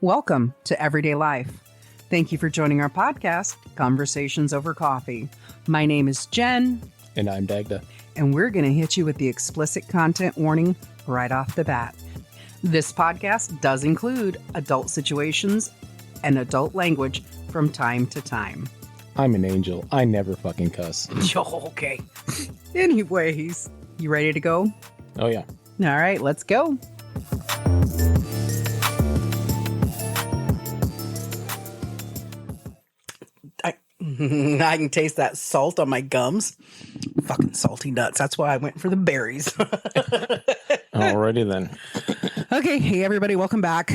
Welcome to Everyday Life. Thank you for joining our podcast, Conversations Over Coffee. My name is Jen. And I'm Dagda. And we're going to hit you with the explicit content warning right off the bat. This podcast does include adult situations and adult language from time to time. I'm an angel. I never fucking cuss. Okay. Anyways, you ready to go? Oh, yeah. All right, let's go. I can taste that salt on my gums. Fucking salty nuts. That's why I went for the berries. Alrighty then. Okay. Hey, everybody. Welcome back.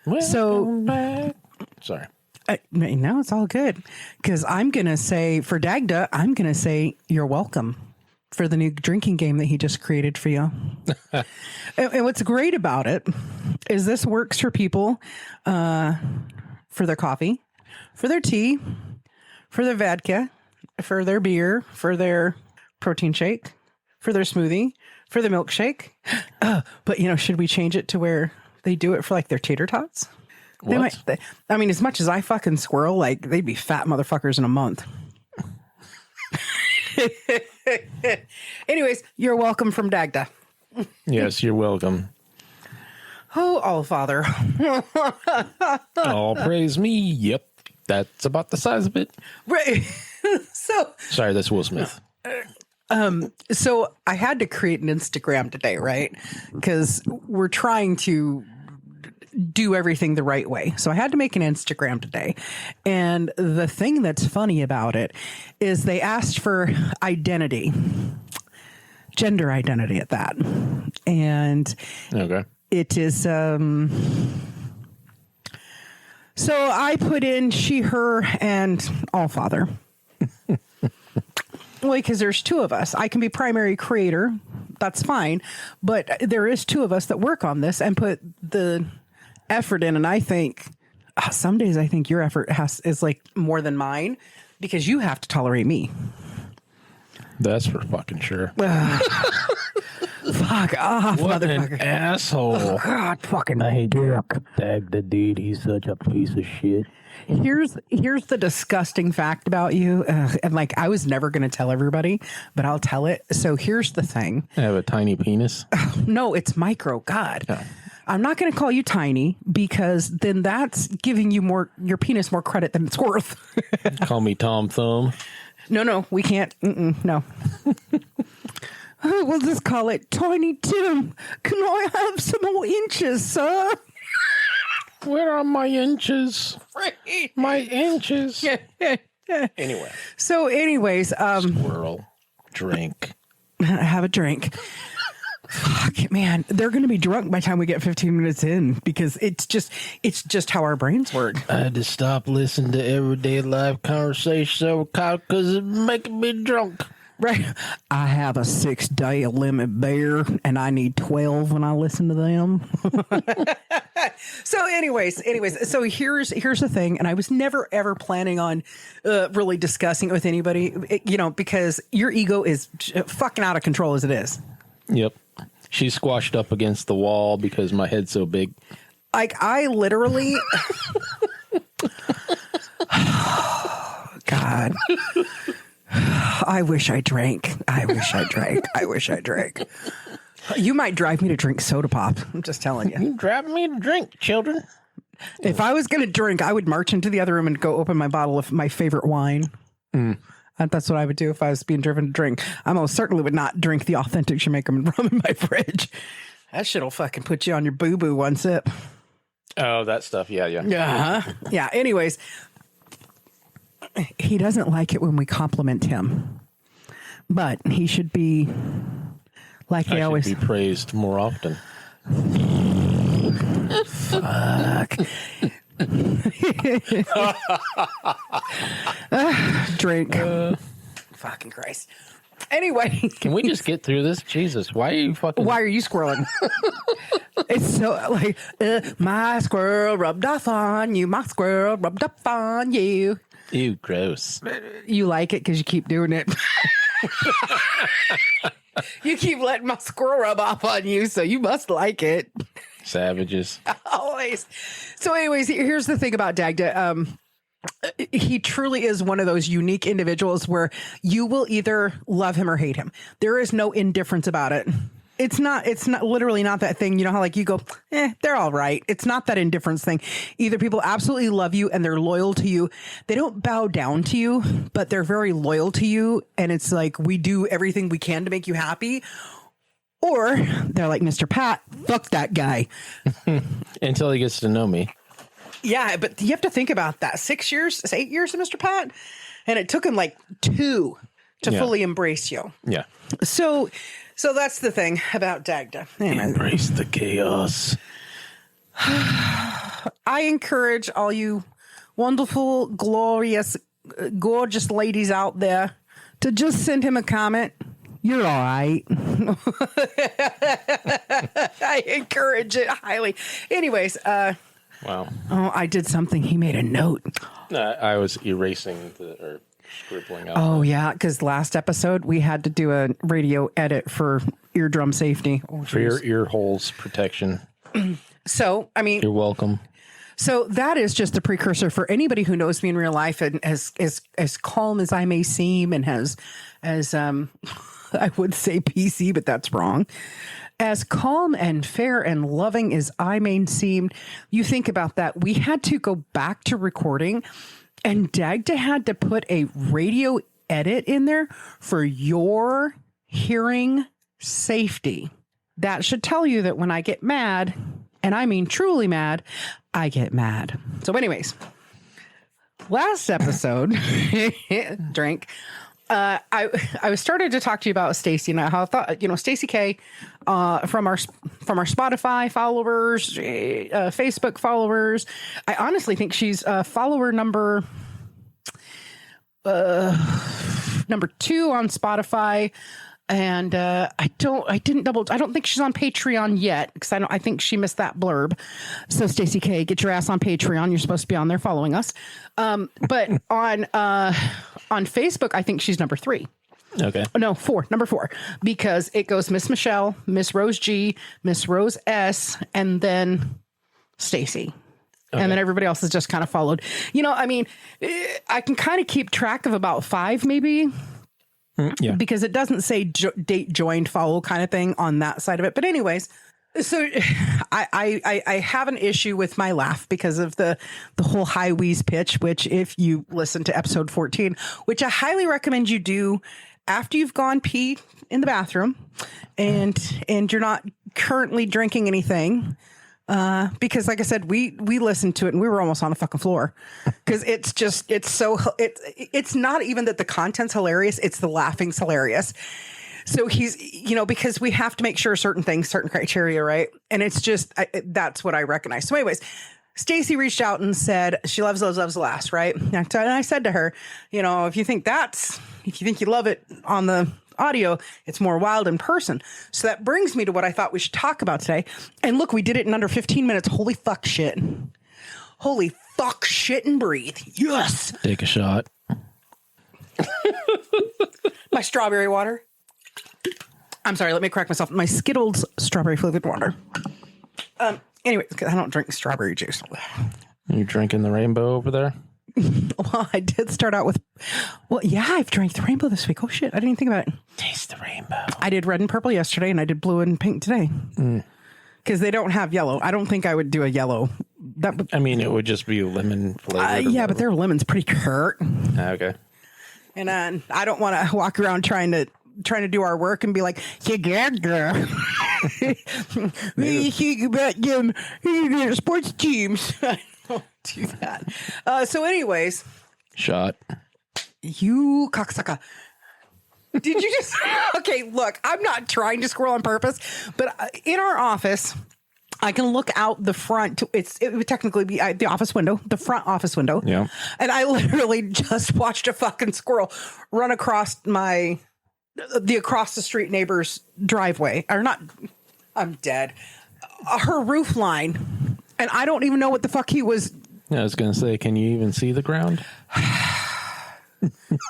Welcome back. Sorry. No, it's all good. Because I'm going to say, for Dagda, I'm going to say you're welcome for the new drinking game that he just created for you. And what's great about it is this works for people for their coffee, for their tea, for their vodka, for their beer, for their protein shake, for their smoothie, for the milkshake. But, should we change it to where they do it for like their tater tots? I mean, as much as I fucking Squirrel, like they'd be fat motherfuckers in a month. Anyways, you're welcome from Dagda. Yes, you're welcome. Oh, all Father. All praise me. Yep. That's about the size of it. Right. Sorry, that's Will Smith. So I had to create an Instagram today, right? Because we're trying to do everything the right way. So I had to make an Instagram today. And the thing that's funny about it is they asked for identity, gender identity at that. And okay. It is, so I put in she, her, and all Father. Well, because there's two of us. I can be primary creator. That's fine. But there is two of us that work on this and put the effort in. And I think some days I think your effort is like more than mine because you have to tolerate me. That's for fucking sure. Fuck off, what motherfucker. An asshole. Oh, God, fucking I hate Dagda, dude. He's such a piece of shit. Here's the disgusting fact about you. And like, I was never going to tell everybody, but I'll tell it. So here's the thing. I have a tiny penis. No, it's micro. God. Oh. I'm not going to call you tiny because then that's giving you your penis more credit than it's worth. Call me Tom Thumb. No, we can't. No. We'll just call it Tiny Tim. Can I have some more inches, sir? Where are my inches? Right. My inches. Anyway. So anyways, Squirrel. Drink. have a drink. Fuck, man, they're going to be drunk by the time we get 15 minutes in because it's just how our brains work. I had to stop listening to Everyday Life Conversations Over Coffee because it's making me drunk. Right. I have a 6-day limit bear and I need 12 when I listen to them. So anyways, so here's the thing. And I was never, ever planning on really discussing it with anybody, because your ego is fucking out of control as it is. Yep. She's squashed up against the wall because my head's so big. Like I literally, God, I wish I drank. You might drive me to drink soda pop. I'm just telling you. You driving me to drink, children. If I was going to drink, I would march into the other room and go open my bottle of my favorite wine. That's what I would do if I was being driven to drink. I most certainly would not drink the authentic Jamaican rum in my fridge. That shit'll fucking put you on your boo-boo one sip. Oh, that stuff. Yeah. Uh-huh. Yeah. Anyways, he doesn't like it when we compliment him, but he should be like he always be praised more often. Fuck. Drink. Fucking Christ. Anyway. Can we just get through this? Jesus, why are you squirreling? It's so like, my squirrel rubbed off on you. My squirrel rubbed up on you. Ew, gross. You like it because you keep doing it. You keep letting my squirrel rub off on you, so you must like it. Savages. Always. So anyways, here's the thing about Dagda. He truly is one of those unique individuals where you will either love him or hate him. There is no indifference about it. It's not literally not that thing. You know how like you go, they're all right. It's not that indifference thing. Either people absolutely love you and they're loyal to you. They don't bow down to you, but they're very loyal to you. And it's like, we do everything we can to make you happy. Or they're like, Mr. Pat, fuck that guy. Until he gets to know me. Yeah, but you have to think about that. 8 years of Mr. Pat? And it took him like 2 to fully embrace you. Yeah. So that's the thing about Dagda. Embrace the chaos. I encourage all you wonderful, glorious, gorgeous ladies out there to just send him a comment. You're all right. I encourage it highly. Anyways, wow. Oh, I did something. He made a note. I was erasing or scribbling out. Oh, yeah, because last episode we had to do a radio edit for eardrum safety. Oh, for your ear holes protection. So, I mean, you're welcome. So that is just a precursor for anybody who knows me in real life and as calm as I may seem and as I would say PC, but that's wrong. As calm and fair and loving as I may seem, you think about that. We had to go back to recording, and Dagda had to put a radio edit in there for your hearing safety. That should tell you that when I get mad, and I mean truly mad, I get mad. So anyways, last episode, drink. I started to talk to you about Stacy and how I thought, Stacy K, from our Spotify followers, Facebook followers. I honestly think she's follower number 2 on Spotify. And I don't think she's on Patreon yet because I think she missed that blurb. So Stacy K, get your ass on Patreon. You're supposed to be on there following us. But on Facebook, I think she's number 3. Okay. No, 4, number 4, because it goes Miss Michelle, Miss Rose G, Miss Rose S, and then Stacy. Okay. And then everybody else is just kind of followed. I can kind of keep track of about 5 maybe. Yeah. Because it doesn't say date joined follow kind of thing on that side of it. But anyways, so I have an issue with my laugh because of the whole high wheeze pitch, which if you listen to episode 14, which I highly recommend you do after you've gone pee in the bathroom and you're not currently drinking anything. Because like I said, we listened to it and we were almost on the fucking floor because it's not even that the content's hilarious. It's the laughing's hilarious. So he's, because we have to make sure certain criteria, right? And it's just, that's what I recognize. So anyways, Stacy reached out and said, she loves last, right? And I said to her, if you think you love it on the audio, it's more wild in person. So that brings me to what I thought we should talk about today. And look, we did it in under 15 minutes. Holy fuck shit and breathe. Yes. Take a shot. My strawberry water. I'm sorry, let me correct myself. My Skittles strawberry flavored water. Anyway, I don't drink strawberry juice. You drinking the rainbow over there? Well, I did start out with, I've drank the rainbow this week. Oh shit, I didn't even think about it. Taste the rainbow. I did red and purple yesterday, and I did blue and pink today. Because they don't have yellow. I don't think I would do a yellow. It would just be lemon flavored. Yeah, but their lemon's pretty curt. Okay. And I don't want to walk around trying to do our work and be like, you get girl. What do you think about them sports teams? I don't do that. So anyways. Shot. You cocksucker. Did you just... Okay, look, I'm not trying to squirrel on purpose, but in our office, I can look out the front. It would technically be the office window, the front office window. Yeah. And I literally just watched a fucking squirrel run across the across the street neighbor's driveway. Or not... I'm dead. Her roof line. And I don't even know what the fuck he was... I was going to say, can you even see the ground?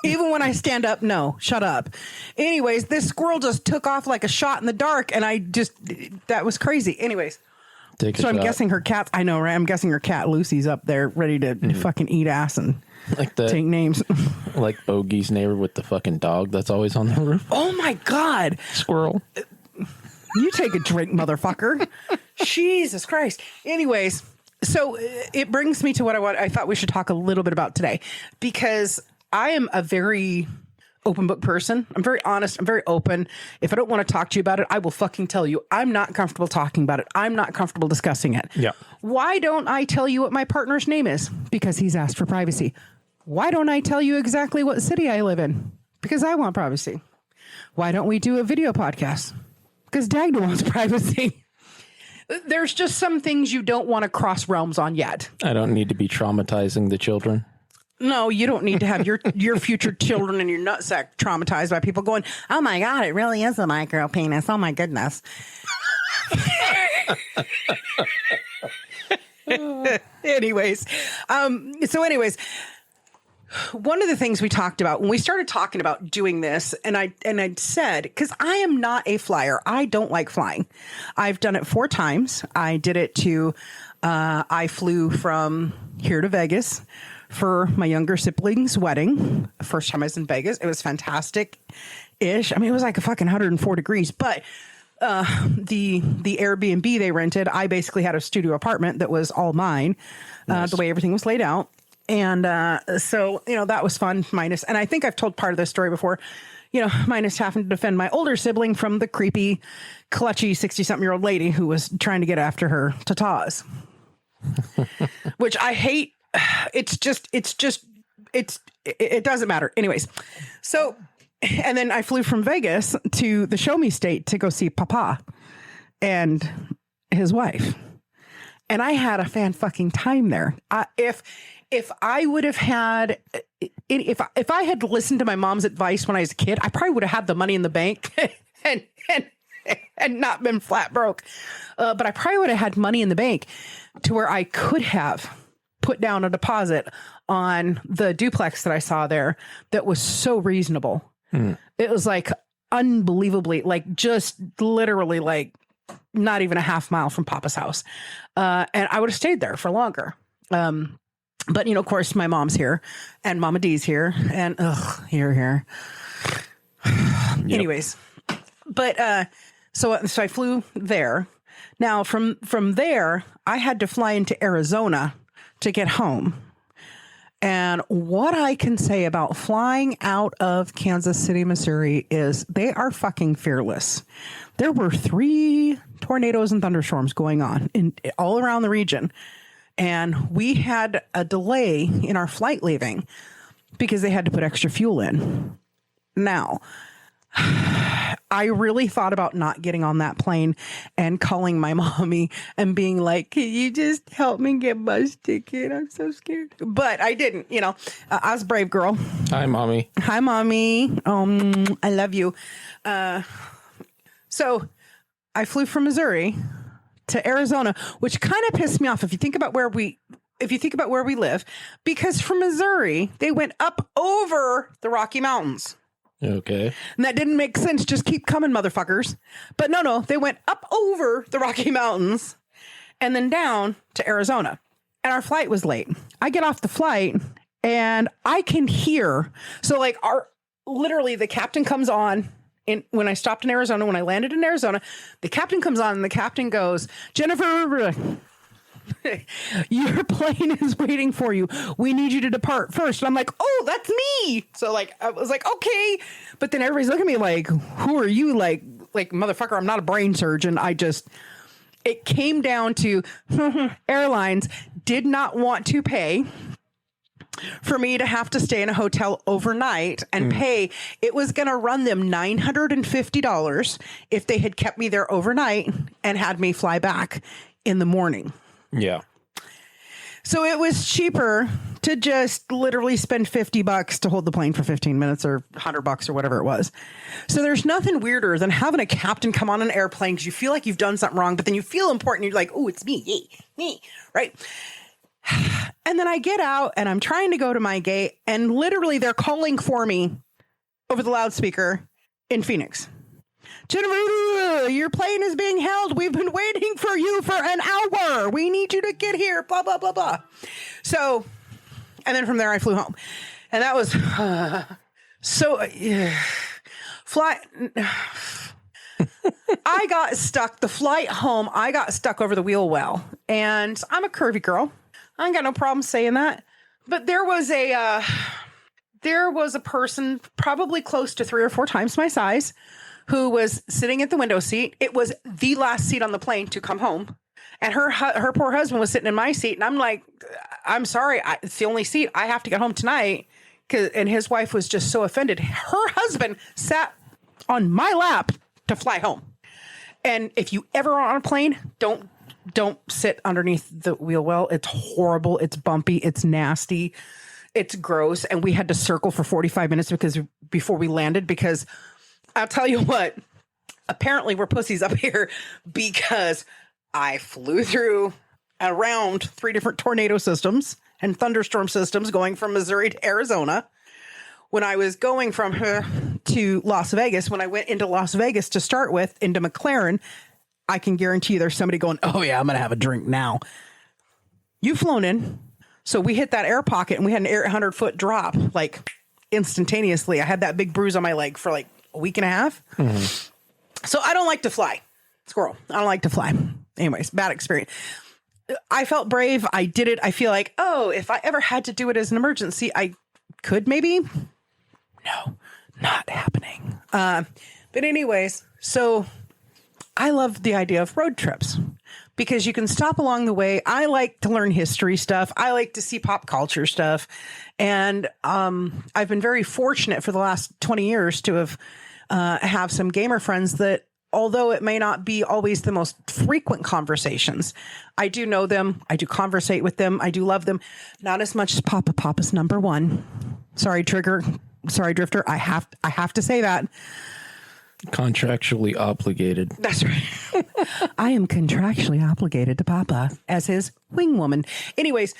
Even when I stand up, no, shut up. Anyways, this squirrel just took off like a shot in the dark, and that was crazy. Anyways, Take a So I'm shot. guessing her cat. I know, right? I'm guessing her cat Lucy's up there, ready to fucking eat ass and like the take names. like Bogey's neighbor with the fucking dog that's always on the roof. Oh my God! Squirrel. You take a drink, motherfucker. Jesus Christ. Anyways, so it brings me to what I thought we should talk a little bit about today, because I am a very open book person. I'm very honest. I'm very open. If I don't want to talk to you about it, I will fucking tell you. I'm not comfortable talking about it. I'm not comfortable discussing it. Yeah. Why don't I tell you what my partner's name is? Because he's asked for privacy. Why don't I tell you exactly what city I live in? Because I want privacy. Why don't we do a video podcast? Because Dagda wants privacy. There's just some things you don't want to cross realms on yet. I don't need to be traumatizing the children. No, you don't need to have your future children and your nutsack traumatized by people going, oh my God, it really is a micro penis. Oh my goodness. Anyways, one of the things we talked about when we started talking about doing this, and I said, because I am not a flyer. I don't like flying. I've done it 4 times. I did it I flew from here to Vegas for my younger sibling's wedding. The first time I was in Vegas. It was fantastic-ish. I mean, it was like a fucking 104 degrees, but the Airbnb they rented, I basically had a studio apartment that was all mine, the way everything was laid out. And so, that was fun, minus, and I think I've told part of this story before, minus having to defend my older sibling from the creepy, clutchy 60-something-year-old lady who was trying to get after her tatas, which I hate. It doesn't matter. Anyways. So, and then I flew from Vegas to the Show Me State to go see Papa and his wife. And I had a fan fucking time there. If I would have had, if I had listened to my mom's advice when I was a kid, I probably would have had the money in the bank and not been flat broke. But I probably would have had money in the bank to where I could have put down a deposit on the duplex that I saw there that was so reasonable. It was like unbelievably, like just literally like not even a half mile from Papa's house. And I would have stayed there for longer. But, of course, my mom's here and Mama D's here and here. Yep. Anyways, but so I flew there. Now, from there, I had to fly into Arizona to get home. And what I can say about flying out of Kansas City, Missouri is they are fucking fearless. There were 3 tornadoes and thunderstorms going on all around the region. And we had a delay in our flight leaving because they had to put extra fuel in. Now, I really thought about not getting on that plane and calling my mommy and being like, can you just help me get bus ticket? I'm so scared. But I didn't, I was a brave girl. Hi, Mommy. Hi, Mommy. I love you. So I flew from Missouri to Arizona, which kind of pissed me off if you think about where we live, because from Missouri, they went up over the Rocky Mountains. Okay. And that didn't make sense. Just keep coming, motherfuckers. But no, they went up over the Rocky Mountains and then down to Arizona. And our flight was late. I get off the flight and I can hear. So like literally the captain comes on. When I stopped in Arizona, when I landed in Arizona, the captain comes on and the captain goes, Jennifer, your plane is waiting for you. We need you to depart first. And I'm like, oh, that's me. So like, I was like, okay. But then everybody's looking at me like, who are you? Like motherfucker, I'm not a brain surgeon. It came down to airlines did not want to pay for me to have to stay in a hotel overnight and pay. It was going to run them $950 if they had kept me there overnight and had me fly back in the morning. Yeah. So it was cheaper to just literally spend $50 to hold the plane for 15 minutes or $100 or whatever it was. So there's nothing weirder than having a captain come on an airplane because you feel like you've done something wrong, but then you feel important. You're like, oh, it's me. Yay, me. Right. And then I get out and I'm trying to go to my gate and literally they're calling for me over the loudspeaker in Phoenix Jennifer, your plane is being held. We've been waiting for you for an hour. We need you to get here. Blah, blah, blah, blah. So, and then from there I flew home. And that was I got stuck. The flight home, I got stuck over the wheel well. And I'm a curvy girl. I ain't got no problem saying that. But there was a person probably close to 3 or 4 times my size who was sitting at the window seat. It was the last seat on the plane to come home. And her poor husband was sitting in my seat. And I'm like, I'm sorry. It's the only seat. I have to get home tonight. And his wife was just so offended. Her husband sat on my lap to fly home. And if you ever are on a plane, don't sit underneath the wheel well. It's horrible. It's bumpy. It's nasty. It's gross. And we had to circle for 45 minutes before we landed, because I'll tell you what, apparently we're pussies up here, because I flew through around 3 different tornado systems and thunderstorm systems going from Missouri to Arizona. When I was going from here to Las Vegas, when I went into Las Vegas to start with, into McLaren, I can guarantee there's somebody going, oh yeah, I'm going to have a drink now. You've flown in. So we hit that air pocket and we had an 800-foot drop, like instantaneously. I had that big bruise on my leg for like a week and a half. Mm-hmm. So I don't like to fly. Squirrel. I don't like to fly. Anyways, bad experience. I felt brave. I did it. I feel like, oh, if I ever had to do it as an emergency, I could maybe. No, not happening. But anyways, so I love the idea of road trips because you can stop along the way. I like to learn history stuff. I like to see pop culture stuff. And I've been very fortunate for the last 20 years to have some gamer friends that, although it may not be always the most frequent conversations, I do know them. I do conversate with them. I do love them. Not as much as Papa. Papa's number one. Sorry, Trigger. Sorry, Drifter. I have to say that. Contractually obligated. That's right. I am contractually obligated to Papa as his wing woman. Anyways,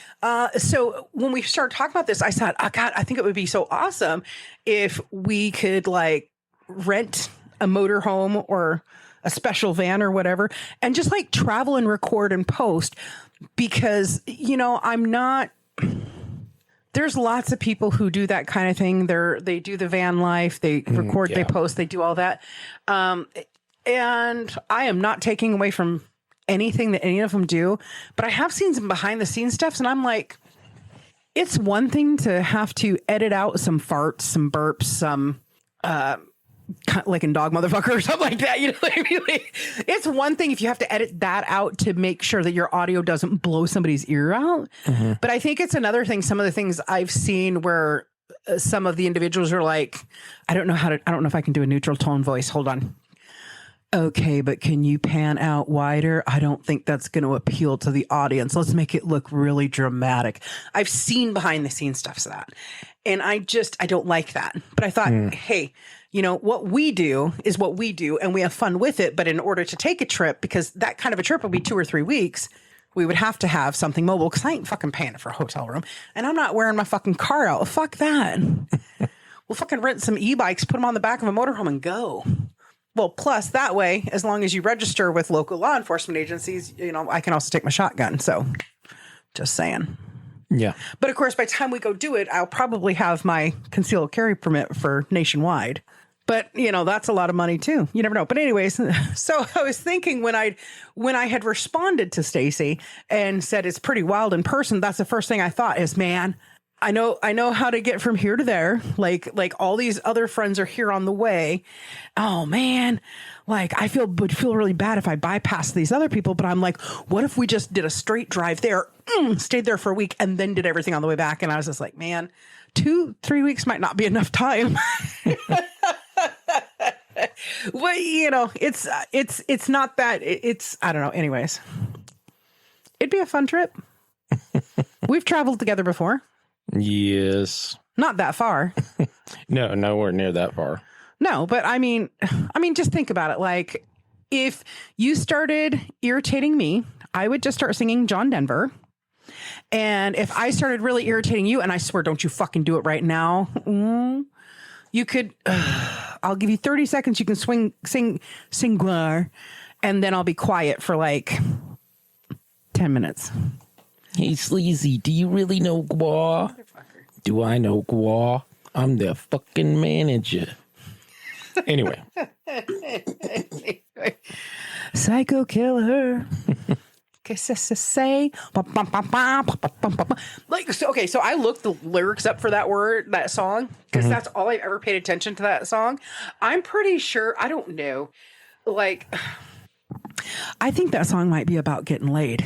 so when we started talking about this, I thought, oh God, I think it would be so awesome if we could like rent a motorhome or a special van or whatever, and just like travel and record and post, because, you know, there's lots of people who do that kind of thing. They do the van life, they record, they post, they do all that. And I am not taking away from anything that any of them do, but I have seen some behind the scenes stuff. And I'm like, it's one thing to have to edit out some farts, some burps, some, like in dog motherfucker or something like that, you know what I mean? Like, it's one thing if you have to edit that out to make sure that your audio doesn't blow somebody's ear out. Mm-hmm. But I think it's another thing. Some of the things I've seen where some of the individuals are like, I don't know if I can do a neutral tone voice. Hold on. Okay, but can you pan out wider? I don't think that's going to appeal to the audience. Let's make it look really dramatic. I've seen behind the scenes stuff to that. And I don't like that. But I thought, hey, you know, what we do is what we do, and we have fun with it. But in order to take a trip, because that kind of a trip will be 2 or 3 weeks, we would have to have something mobile, because I ain't fucking paying for a hotel room. And I'm not wearing my fucking car out. Fuck that. We'll fucking rent some e-bikes, put them on the back of a motorhome and go. Well, plus that way, as long as you register with local law enforcement agencies, you know, I can also take my shotgun. So just saying. Yeah. But of course, by the time we go do it, I'll probably have my concealed carry permit for nationwide. But, you know, that's a lot of money, too. You never know. But anyways, so I was thinking when I had responded to Stacy and said it's pretty wild in person, that's the first thing I thought is, man, I know how to get from here to there. Like all these other friends are here on the way. Oh, man, like would feel really bad if I bypassed these other people. But I'm like, what if we just did a straight drive there, stayed there for a week, and then did everything on the way back? And I was just like, man, 2-3 weeks might not be enough time. Well, you know, it's not that it's, I don't know. Anyways, it'd be a fun trip. We've traveled together before. Yes. Not that far. No, nowhere near that far. No, but I mean, just think about it. Like, if you started irritating me, I would just start singing John Denver. And if I started really irritating you, and I swear, don't you fucking do it right now. You could, I'll give you 30 seconds. You can sing Squirrel, and then I'll be quiet for like 10 minutes. Hey, Sleazy, do you really know Gwa? Do I know Gwa? I'm their fucking manager. Anyway. Psycho killer. Say like so, okay, so I looked the lyrics up for that song, because that's all I've ever paid attention to that song. I'm pretty sure, I don't know, like I think that song might be about getting laid.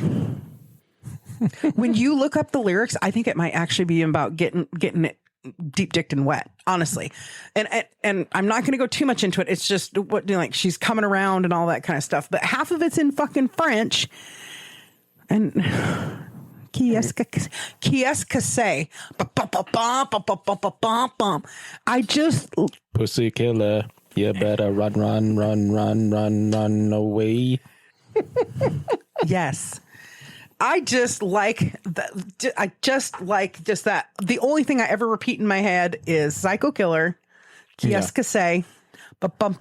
When you look up the lyrics, I think it might actually be about getting it deep dicked and wet, honestly. And I'm not going to go too much into it. It's just what, like, she's coming around and all that kind of stuff. But half of it's in fucking French. And Qu'est-ce say? I just Pussy killer, you better run away. Yes. I just like that. I just like that. The only thing I ever repeat in my head is Psycho Killer, Qu'est-ce say? Because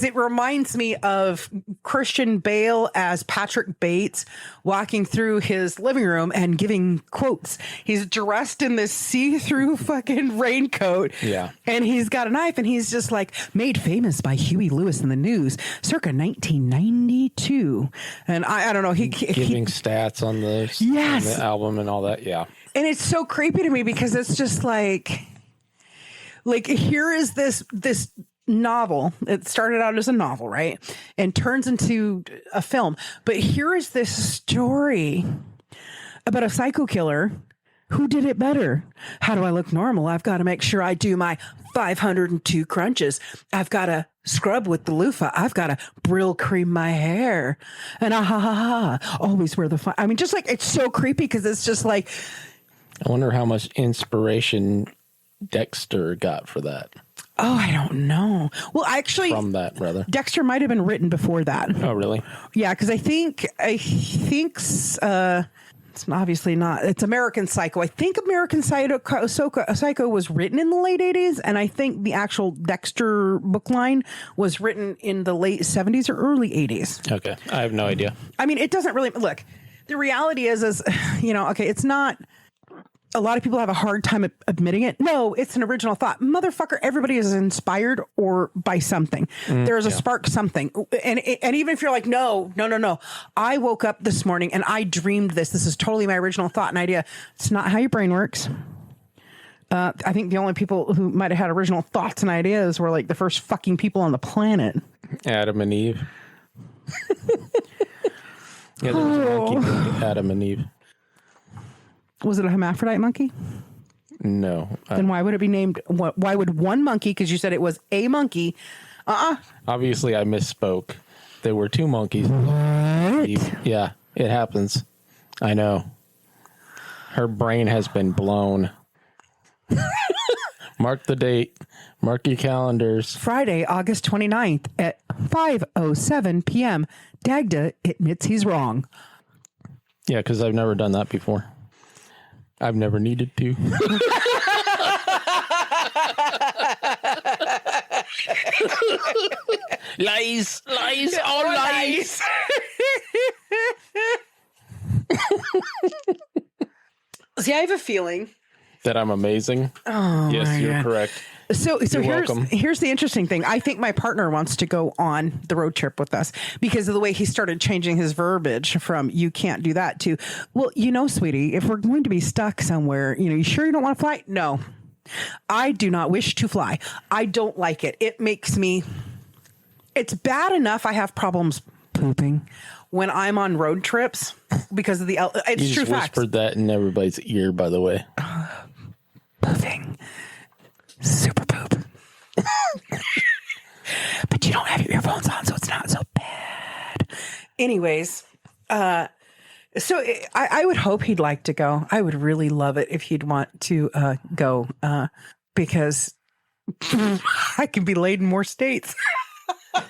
it reminds me of Christian Bale as Patrick Bates walking through his living room and giving quotes. He's dressed in this see-through fucking raincoat. Yeah. And he's got a knife, and he's just like, made famous by Huey Lewis in the News circa 1992. And I don't know. He giving stats on the album and all that. Yeah. And it's so creepy to me because it's just like here is this novel. It started out as a novel, right? And turns into a film. But here is this story about a psycho killer who did it better. How do I look normal? I've got to make sure I do my 502 crunches. I've got to scrub with the loofah. I've got to Brill cream my hair. And always wear the fun. I mean, just like, it's so creepy because it's just like. I wonder how much inspiration Dexter got for that. Oh, I don't know. Well, actually, from that, brother, Dexter might have been written before that. Oh, really? Yeah, because I think it's obviously not. It's American Psycho. I think American Psycho was written in the late 80s, and I think the actual Dexter book line was written in the late 70s or early 80s. Okay, I have no idea. I mean, it doesn't really look. The reality is, okay, it's not. A lot of people have a hard time admitting it. No, it's an original thought. Motherfucker, everybody is inspired or by something. There's a spark something. And even if you're like, no. I woke up this morning and I dreamed this. This is totally my original thought and idea. It's not how your brain works. I think the only people who might have had original thoughts and ideas were like the first fucking people on the planet. Adam and Eve. Yeah, there was a monkey named Adam and Eve. Was it a hermaphrodite monkey? No. Then why would it be named? Why would one monkey? Because you said it was a monkey. Obviously, I misspoke. There were two monkeys. What? Yeah, it happens. I know. Her brain has been blown. Mark the date. Mark your calendars. Friday, August 29th at 5:07 p.m. Dagda admits he's wrong. Yeah, because I've never done that before. I've never needed to. Lies, all lies. See, I have a feeling that I'm amazing. Oh, yes, you're correct. So here's the interesting thing. I think my partner wants to go on the road trip with us because of the way he started changing his verbiage from "you can't do that" to, well, sweetie, if we're going to be stuck somewhere, you sure you don't want to fly? No, I do not wish to fly. I don't like it. It makes me. It's bad enough I have problems pooping when I'm on road trips because of the. It's you true just facts. whispered that in everybody's ear, by the way. Pooping. Super poop. But you don't have your earphones on, so it's not so bad. Anyways, so I would hope he'd like to go. I would really love it if he'd want to go because I can be laid in more states. I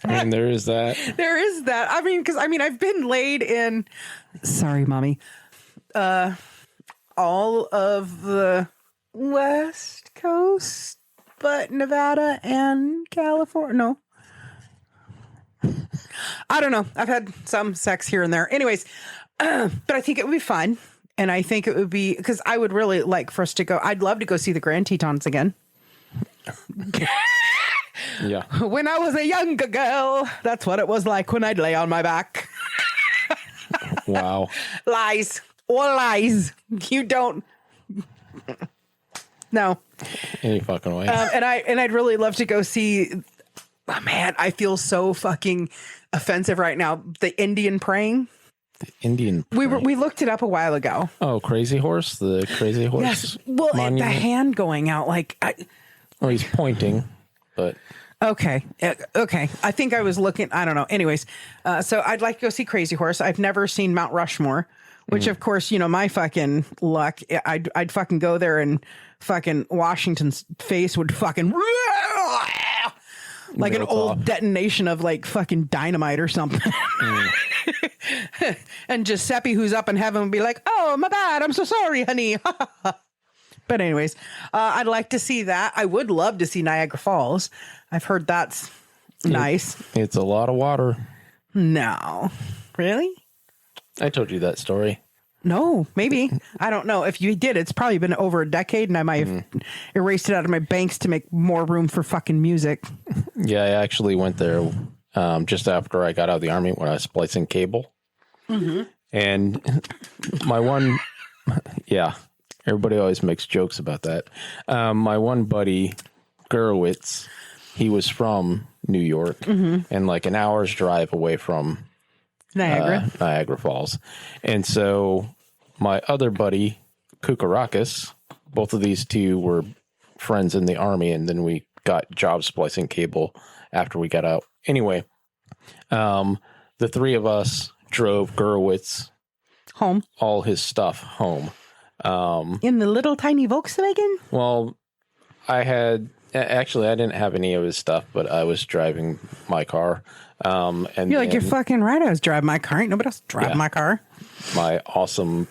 mean, there is that. There is that. I mean, because I've been laid in. Sorry, mommy. All of the West Coast, but Nevada and California. No. I don't know. I've had some sex here and there. Anyways, but I think it would be fun. And I think it would be, because I would really like for us to go. I'd love to go see the Grand Tetons again. Yeah. When I was a younger girl, that's what it was like when I'd lay on my back. Wow. Lies. All lies. You don't. No. Any fucking way. And I'd really love to go see. Oh, man, I feel so fucking offensive right now. The Indian praying. Indian. We looked it up a while ago. Oh, Crazy Horse, the Crazy Horse. Yes. Well, monument? the hand going out like. Oh, he's pointing, but. Okay. I think I was looking. I don't know. Anyways, so I'd like to go see Crazy Horse. I've never seen Mount Rushmore, which of course, you know, my fucking luck. I'd fucking go there and fucking Washington's face would fucking like an old detonation of like fucking dynamite or something. And Giuseppe, who's up in heaven, would be like, "Oh, my bad. I'm so sorry, honey." But anyways, I'd like to see that. I would love to see Niagara Falls. I've heard that's nice. It's a lot of water. No. Really? I told you that story. No, maybe. I don't know. If you did, it's probably been over a decade and I might have erased it out of my banks to make more room for fucking music. Yeah, I actually went there just after I got out of the Army when I was splicing cable. Mm-hmm. And my one, yeah, everybody always makes jokes about that. My one buddy, Gurwitz, he was from New York and like an hour's drive away from Niagara Falls. And so my other buddy, Kukarakis, both of these two were friends in the Army, and then we got job splicing cable after we got out. Anyway, the three of us drove Gurwitz home, all his stuff home. In the little tiny Volkswagen? Well, I didn't have any of his stuff, but I was driving my car. And you're like, you're fucking right. I was driving my car. Ain't nobody else driving my car. My awesome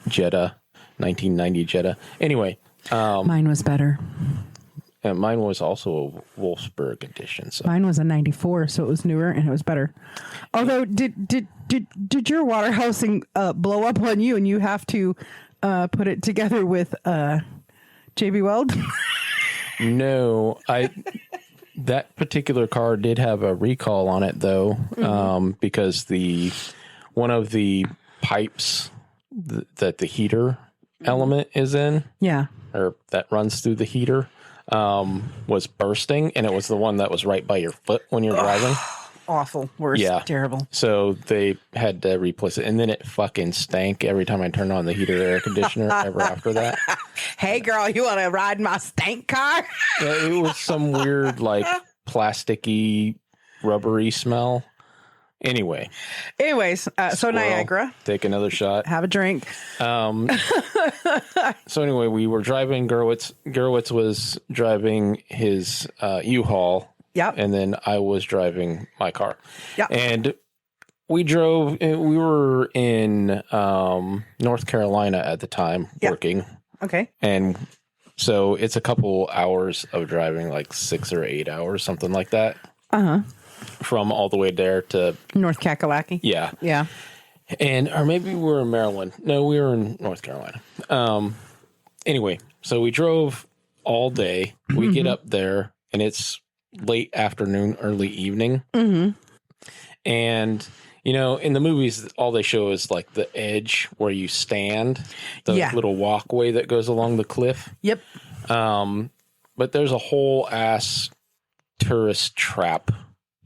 Jetta, 1990 Jetta. Anyway. Mine was better. And mine was also a Wolfsburg edition. So. Mine was a 94, so it was newer and it was better. Although, did your water housing blow up on you and you have to put it together with JB Weld? No, that particular car did have a recall on it though, because one of the pipes that the heater element is in, or that runs through the heater, was bursting, and it was the one that was right by your foot when you're driving. Awful, worse, terrible. So they had to replace it, and then it fucking stank every time I turned on the heater air conditioner ever after that. Hey girl, you want to ride my stank car? Yeah, it was some weird like plasticky rubbery smell. Anyways, so Niagara, take another shot, have a drink. So anyway, we were driving Gurwitz was driving his U-Haul. Yep. And then I was driving my car. Yep. And we were in North Carolina at the time working. Okay. And so it's a couple hours of driving, like 6 or 8 hours, something like that. From all the way there to North Kakalaki. Yeah. Yeah. Or maybe we were in Maryland. No, we were in North Carolina. Anyway, so we drove all day. We get up there and it's late afternoon, early evening. And, you know, in the movies, all they show is like the edge where you stand, the little walkway that goes along the cliff. Yep. But there's a whole ass tourist trap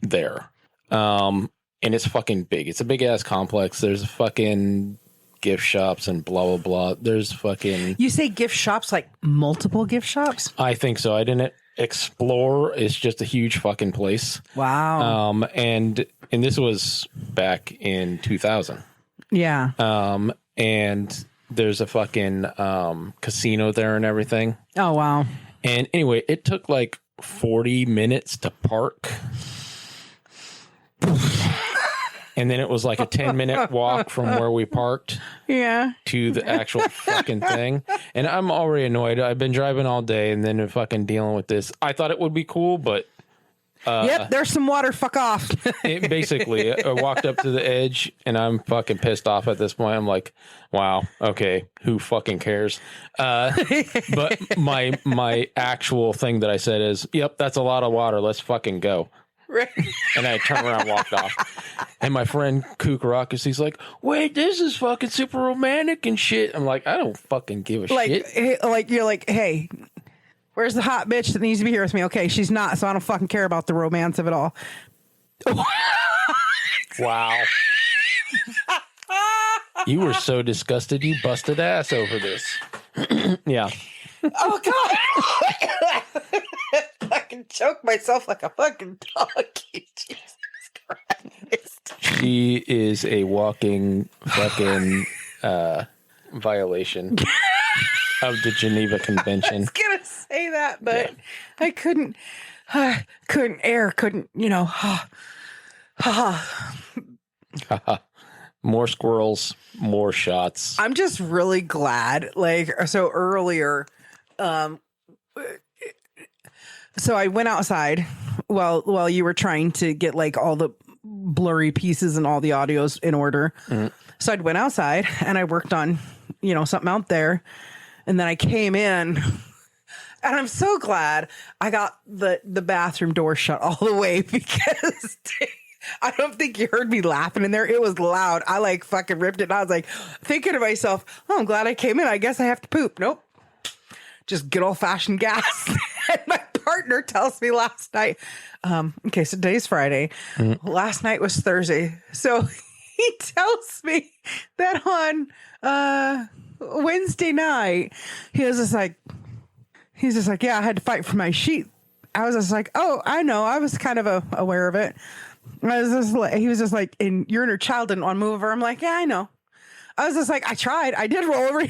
there. And it's fucking big. It's a big ass complex. There's fucking gift shops and blah, blah, blah. There's fucking... You say gift shops, like multiple gift shops? I think so. I didn't explore. It's just a huge fucking place. Wow. And this was back in 2000. Yeah. And there's a fucking casino there and everything. Oh, wow. And anyway, it took like 40 minutes to park. And then it was like a 10-minute walk from where we parked to the actual fucking thing. And I'm already annoyed. I've been driving all day and then fucking dealing with this. I thought it would be cool, but yep, there's some water. Fuck off. Basically, I walked up to the edge and I'm fucking pissed off at this point. I'm like, wow, okay, who fucking cares? But my actual thing that I said is, yep, that's a lot of water. Let's fucking go. Right. And I turned around and walked off. And my friend Kukarakis, he's like, wait, this is fucking super romantic and shit. I'm like, I don't fucking give a shit. You're like, hey, where's the hot bitch that needs to be here with me? Okay, she's not, so I don't fucking care about the romance of it all. Wow. You were so disgusted you busted ass over this. Yeah. Oh, God. I can choke myself like a fucking donkey. Jesus Christ. She is a walking fucking violation of the Geneva Convention. I was going to say that, but I couldn't, you know. More squirrels, more shots. I'm just really glad. Like, so earlier, so I went outside while you were trying to get like all the blurry pieces and all the audios in order. Mm-hmm. So I went outside and I worked on, you know, something out there. And then I came in and I'm so glad I got the bathroom door shut all the way because I don't think you heard me laughing in there. It was loud. I like fucking ripped it. And I was like thinking to myself, oh, I'm glad I came in. I guess I have to poop. Nope. Just good old fashioned gas. And my partner tells me last night, okay, so today's Friday. Mm-hmm. Last night was Thursday. So he tells me that on Wednesday night, he's just like, yeah, I had to fight for my sheet. I was just like, oh, I know. I was kind of aware of it. He was just like, and your inner child didn't want to move over. I'm like, yeah, I know. I was just like, I tried. I did roll over.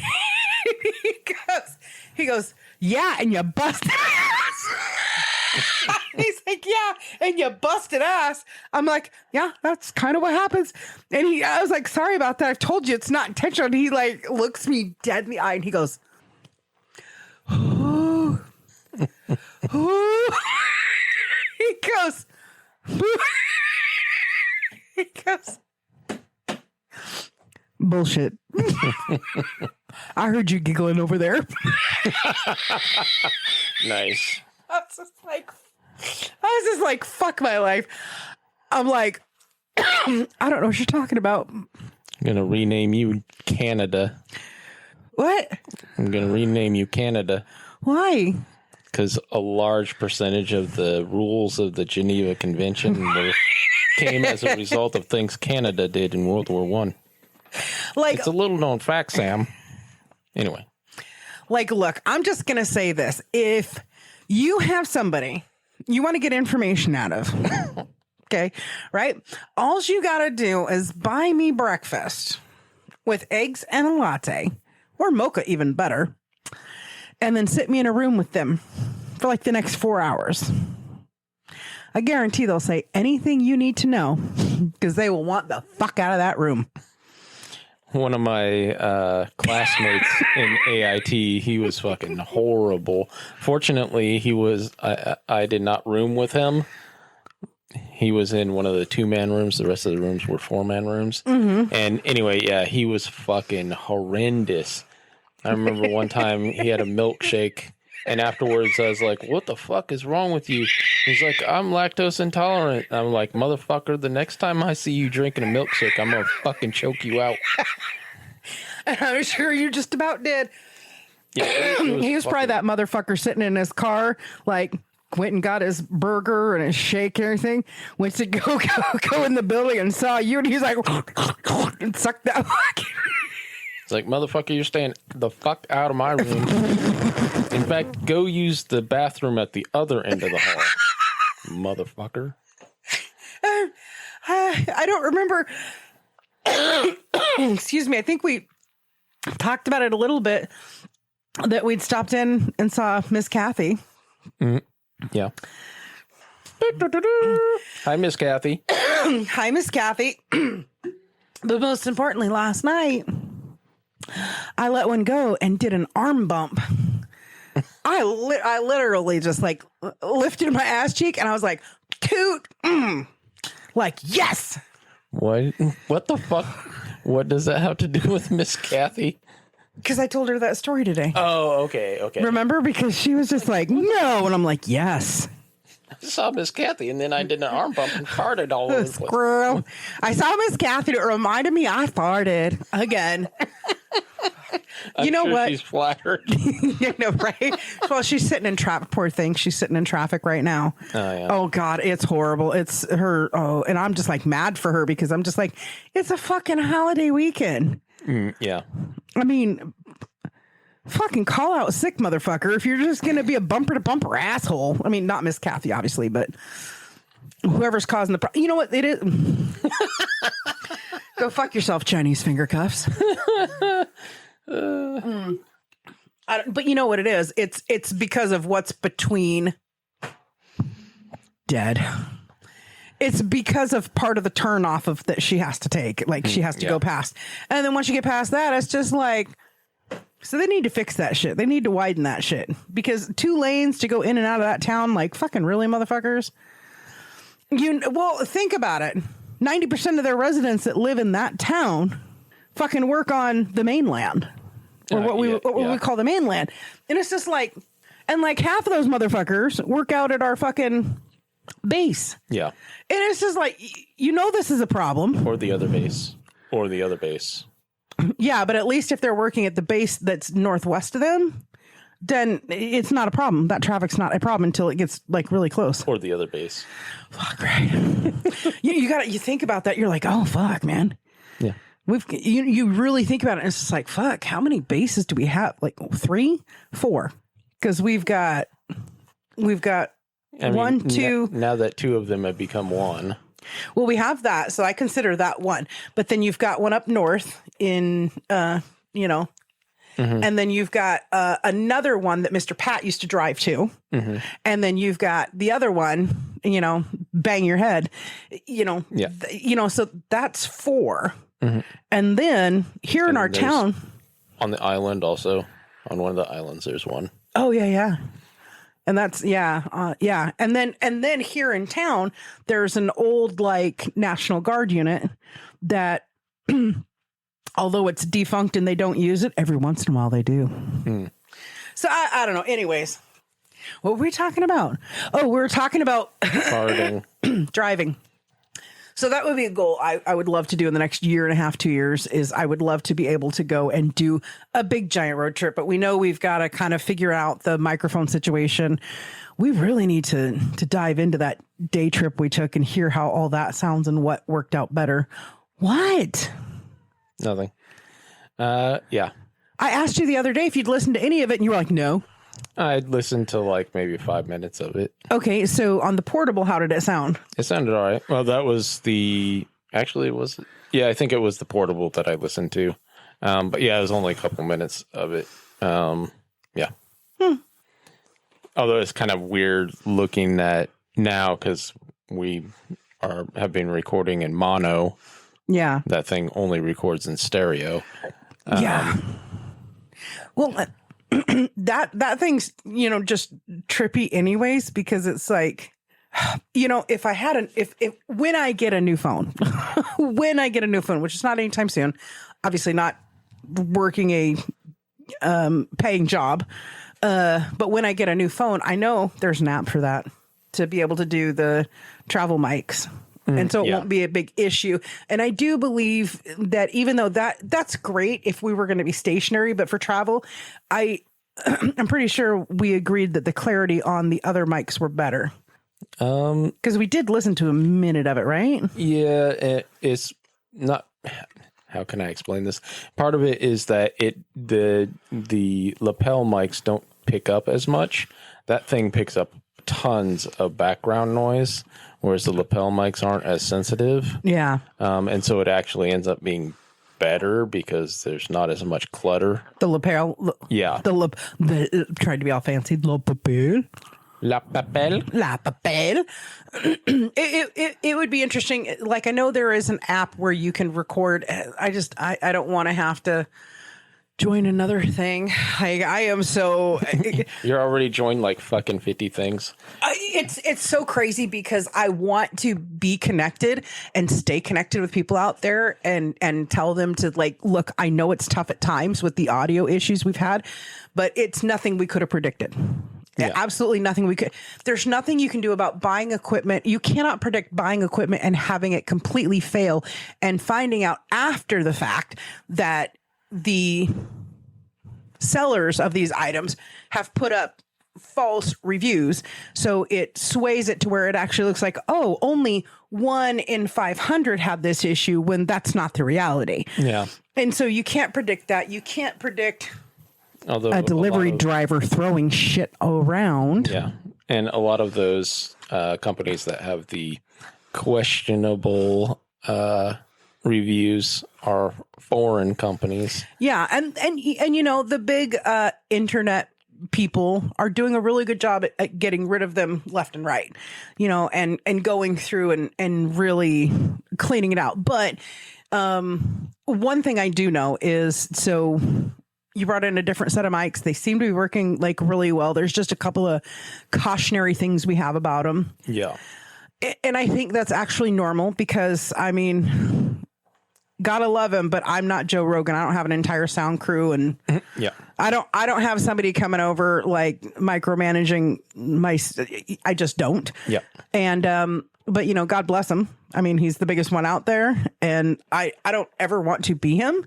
He goes, yeah, and you busted ass. He's like, yeah, and you busted ass. I'm like, yeah, that's kind of what happens. And I was like, sorry about that. I've told you it's not intentional. And he like looks me dead in the eye and he goes, ooh. Ooh. He goes, bullshit. I heard you giggling over there. Nice. I was just like, fuck my life. I'm like, I don't know what you're talking about. I'm going to rename you Canada. What? I'm going to rename you Canada. Why? Because a large percentage of the rules of the Geneva Convention came as a result of things Canada did in World War One. Like, it's a little known fact, Sam. Anyway. Like, look, I'm just going to say this. If you have somebody you want to get information out of, okay, right? All you got to do is buy me breakfast with eggs and a latte, or mocha, even better, and then sit me in a room with them for like the next 4 hours. I guarantee they'll say anything you need to know because they will want the fuck out of that room. One of my classmates in AIT, he was fucking horrible. Fortunately, I did not room with him. He was in one of the 2-man rooms. The rest of the rooms were 4-man rooms. Mm-hmm. And anyway, yeah, he was fucking horrendous. I remember one time he had a milkshake, and afterwards I was like, what the fuck is wrong with you? He's like, I'm lactose intolerant. I'm like, motherfucker, the next time I see you drinking a milkshake, I'm going to fucking choke you out. And I'm sure you just about did. Yeah, he was probably that motherfucker sitting in his car, like, went and got his burger and his shake and everything, went to go in the building and saw you, and he's like, and sucked that fucking... It's like, motherfucker, you're staying the fuck out of my room. In fact, go use the bathroom at the other end of the hall, motherfucker. I don't remember. Excuse me. I think we talked about it a little bit, that we'd stopped in and saw Miss Kathy. Mm-hmm. Yeah. Hi, Miss Kathy. Hi, Miss Kathy. But most importantly, last night, I let one go and did an arm bump. I literally just like lifted my ass cheek and I was like, toot. Like, yes. What the fuck? What does that have to do with Miss Kathy? Because I told her that story today. Oh, okay. Remember? Because she was just like, no. And I'm like, yes. I saw Miss Kathy, and then I did an arm bump and farted all over the place. Squirrel. I saw Miss Kathy. It reminded me I farted again. You know what? She's flattered. You know, right? Well, she's sitting in traffic. Poor thing. She's sitting in traffic right now. Oh, yeah. Oh, God. It's horrible. It's her. Oh, and I'm just like mad for her because I'm just like, it's a fucking holiday weekend. Yeah. I mean, fucking call out sick, motherfucker. If you're just going to be a bumper to bumper asshole. I mean, not Miss Kathy, obviously, but whoever's causing the problem. You know what it is? Go fuck yourself, Chinese finger cuffs. But you know what it is? It's because of what's between dead. It's because of part of the turn off of that she has to take. Like she has to go past. And then once you get past that, it's just like, so they need to fix that shit. They need to widen that shit because 2 lanes to go in and out of that town. Like fucking really, motherfuckers. Well, think about it. 90% of their residents that live in that town fucking work on the mainland or what we call the mainland. And it's just like, and like half of those motherfuckers work out at our fucking base. Yeah. And it's just like, this is a problem. Or the other base. Yeah, but at least if they're working at the base that's northwest of them, then it's not a problem. That traffic's not a problem until it gets like really close. Or the other base. Fuck, right. You think about that. You're like, oh, fuck, man. Yeah. You really think about it. And it's just like, fuck, how many bases do we have? Like 3, 4? Because we've got 1, 2. Now that 2 of them have become 1. Well, we have that. So I consider that 1. But then you've got one up north in, and then you've got another one that Mr. Pat used to drive to. Mm-hmm. And then you've got the other one, bang your head, so that's 4. Mm-hmm. And then here in our town. On the island also, on one of the islands, there's 1. Oh, yeah. And that's, yeah. And then here in town, there's an old like National Guard unit that, although it's defunct and they don't use it, every once in a while they do. So I don't know. Anyways, what were we talking about? Oh, we were talking about farting. Driving. So that would be a goal I would love to do in the next 1.5, 2 years is I would love to be able to go and do a big giant road trip. But we know we've got to kind of figure out the microphone situation. We really need to dive into that day trip we took and hear how all that sounds and what worked out better. What? Nothing. Yeah. I asked you the other day if you'd listened to any of it and you were like, no. I'd listened to like maybe 5 minutes of it. Okay, so on the portable, how did it sound? It sounded all right. Well, that was I think it was the portable that I listened to. But yeah, it was only a couple minutes of it. Yeah. Although it's kind of weird looking at now because we have been recording in mono. Yeah. That thing only records in stereo. Yeah. Well, that thing's, just trippy anyways, because it's like, if I had when I get a new phone, which is not anytime soon, obviously not working a paying job. But when I get a new phone, I know there's an app for that to be able to do the travel mics. And so it won't be a big issue. And I do believe that even though that's great if we were going to be stationary, but for travel, I'm pretty sure we agreed that the clarity on the other mics were better. Because we did listen to a minute of it, right? Yeah, it's not. How can I explain this? Part of it is that the lapel mics don't pick up as much. That thing picks up tons of background noise, whereas the lapel mics aren't as sensitive. Yeah. And so it actually ends up being better because there's not as much clutter. The lapel. Yeah. Tried to be all fancy. Lapel. La Papel. La Papel. It would be interesting. Like, I know there is an app where you can record. I don't want to have to join another thing. I am so. You're already joined like fucking 50 things. It's so crazy because I want to be connected and stay connected with people out there and tell them to, like, look, I know it's tough at times with the audio issues we've had, but it's nothing we could have predicted. Yeah. Absolutely nothing there's nothing you can do about buying equipment. You cannot predict buying equipment and having it completely fail and finding out after the fact that the sellers of these items have put up false reviews. So it sways it to where it actually looks like, oh, only 1 in 500 have this issue, when that's not the reality. Yeah. And so you can't predict that. You can't predict Although a delivery driver throwing shit around. Yeah. And a lot of those companies that have the questionable reviews are foreign companies. Yeah. And you know, the big internet people are doing a really good job at getting rid of them left and right, you know, and going through and really cleaning it out. But one thing I do know is, so you brought in a different set of mics. They seem to be working like really well. There's just a couple of cautionary things we have about them. Yeah. And I think that's actually normal because, I mean, gotta love him, but I'm not Joe Rogan. I don't have an entire sound crew, and yeah, I don't have somebody coming over like micromanaging I just don't. Yeah. And, but you know, God bless him. I mean, he's the biggest one out there, and I don't ever want to be him.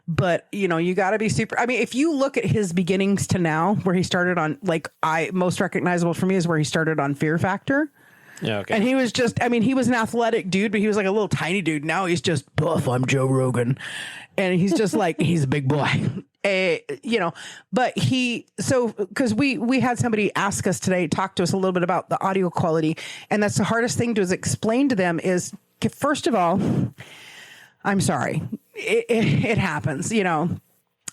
But, you know, you got to be super. I mean, if you look at his beginnings to now, where he started on, like, most recognizable for me is where he started on Fear Factor. Yeah. Okay. And he was just, I mean, he was an athletic dude, but he was like a little tiny dude. Now he's just buff. I'm Joe Rogan. And he's just like, he's a big boy. You know, but because we had somebody ask us today, talk to us a little bit about the audio quality. And that's the hardest thing to explain to them is, first of all, I'm sorry. It happens, you know.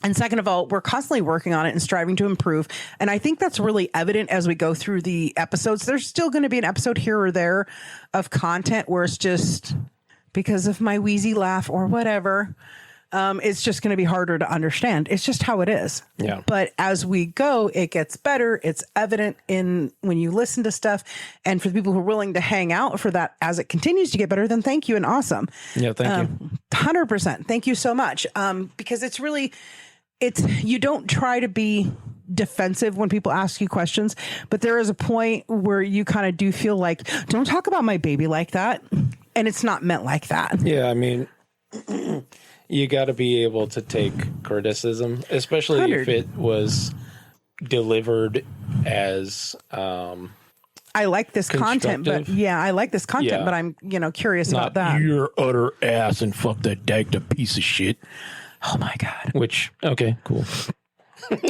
And second of all, we're constantly working on it and striving to improve. And I think that's really evident as we go through the episodes. There's still going to be an episode here or there of content where it's just because of my wheezy laugh or whatever. It's just going to be harder to understand. It's just how it is. Yeah. But as we go, it gets better. It's evident in when you listen to stuff. And for the people who are willing to hang out for that as it continues to get better, then thank you and awesome. Yeah, thank you. 100%. Thank you so much. Because it's really, you don't try to be defensive when people ask you questions, but there is a point where you kind of do feel like, don't talk about my baby like that. And it's not meant like that. Yeah, I mean, you got to be able to take criticism, especially 100. if it was delivered as I like this content, but I like this content, but I'm, curious about that. You're utter ass and fuck that Dagda piece of shit. Oh my God. Which, okay, cool.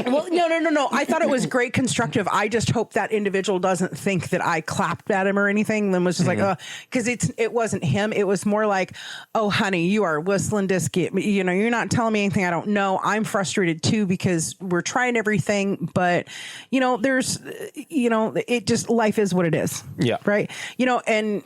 Well, no. I thought it was great constructive. I just hope that individual doesn't think that I clapped at him or anything. Then was just like, oh, because it wasn't him. It was more like, oh, honey, you are whistling disky. You're not telling me anything I don't know. I'm frustrated too because we're trying everything, but there's, it just, life is what it is. Yeah. Right. And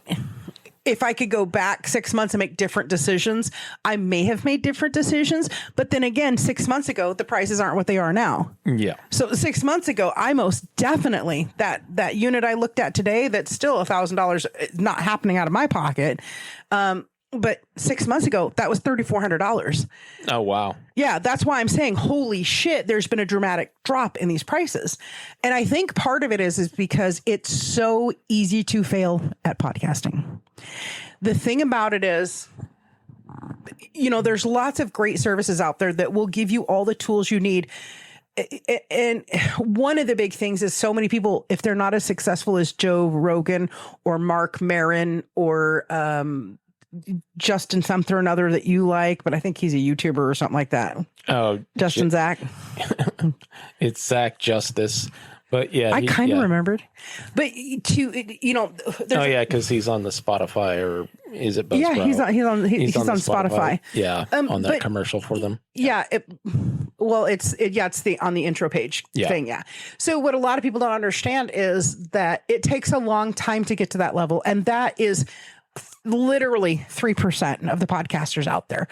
if I could go back 6 months and make different decisions, I may have made different decisions. But then again, 6 months ago, the prices aren't what they are now. Yeah. So 6 months ago, I most definitely, that unit I looked at today, that's still $1,000 not happening out of my pocket. But 6 months ago, that was $3,400. Oh, wow. Yeah, that's why I'm saying, holy shit, there's been a dramatic drop in these prices. And I think part of it is because it's so easy to fail at podcasting. The thing about it is, there's lots of great services out there that will give you all the tools you need. And one of the big things is so many people, if they're not as successful as Joe Rogan or Mark Maron or Justin something or another that you like, but I think he's a YouTuber or something like that. Oh, Justin Zach. It's Zach Justice. But yeah, I kind of remembered. But because he's on the Spotify, or is it Buzzsprout? Yeah, he's on Spotify. Yeah, on that commercial for them. Yeah. Well, it's the on the intro page thing. Yeah. So what a lot of people don't understand is that it takes a long time to get to that level. And that is literally 3% of the podcasters out there.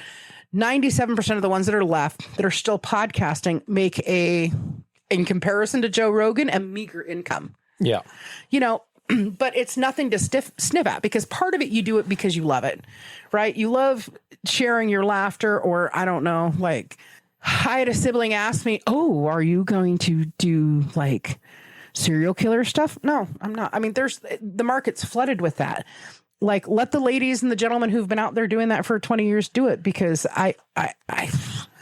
97% of the ones that are left that are still podcasting make in comparison to Joe Rogan, a meager income. Yeah. You know, but it's nothing to sniff at, because part of it, you do it because you love it, right? You love sharing your laughter, or I don't know, like I had a sibling ask me, "Oh, are you going to do like serial killer stuff?" No, I'm not. I mean, the market's flooded with that. Like, let the ladies and the gentlemen who've been out there doing that for 20 years do it, because I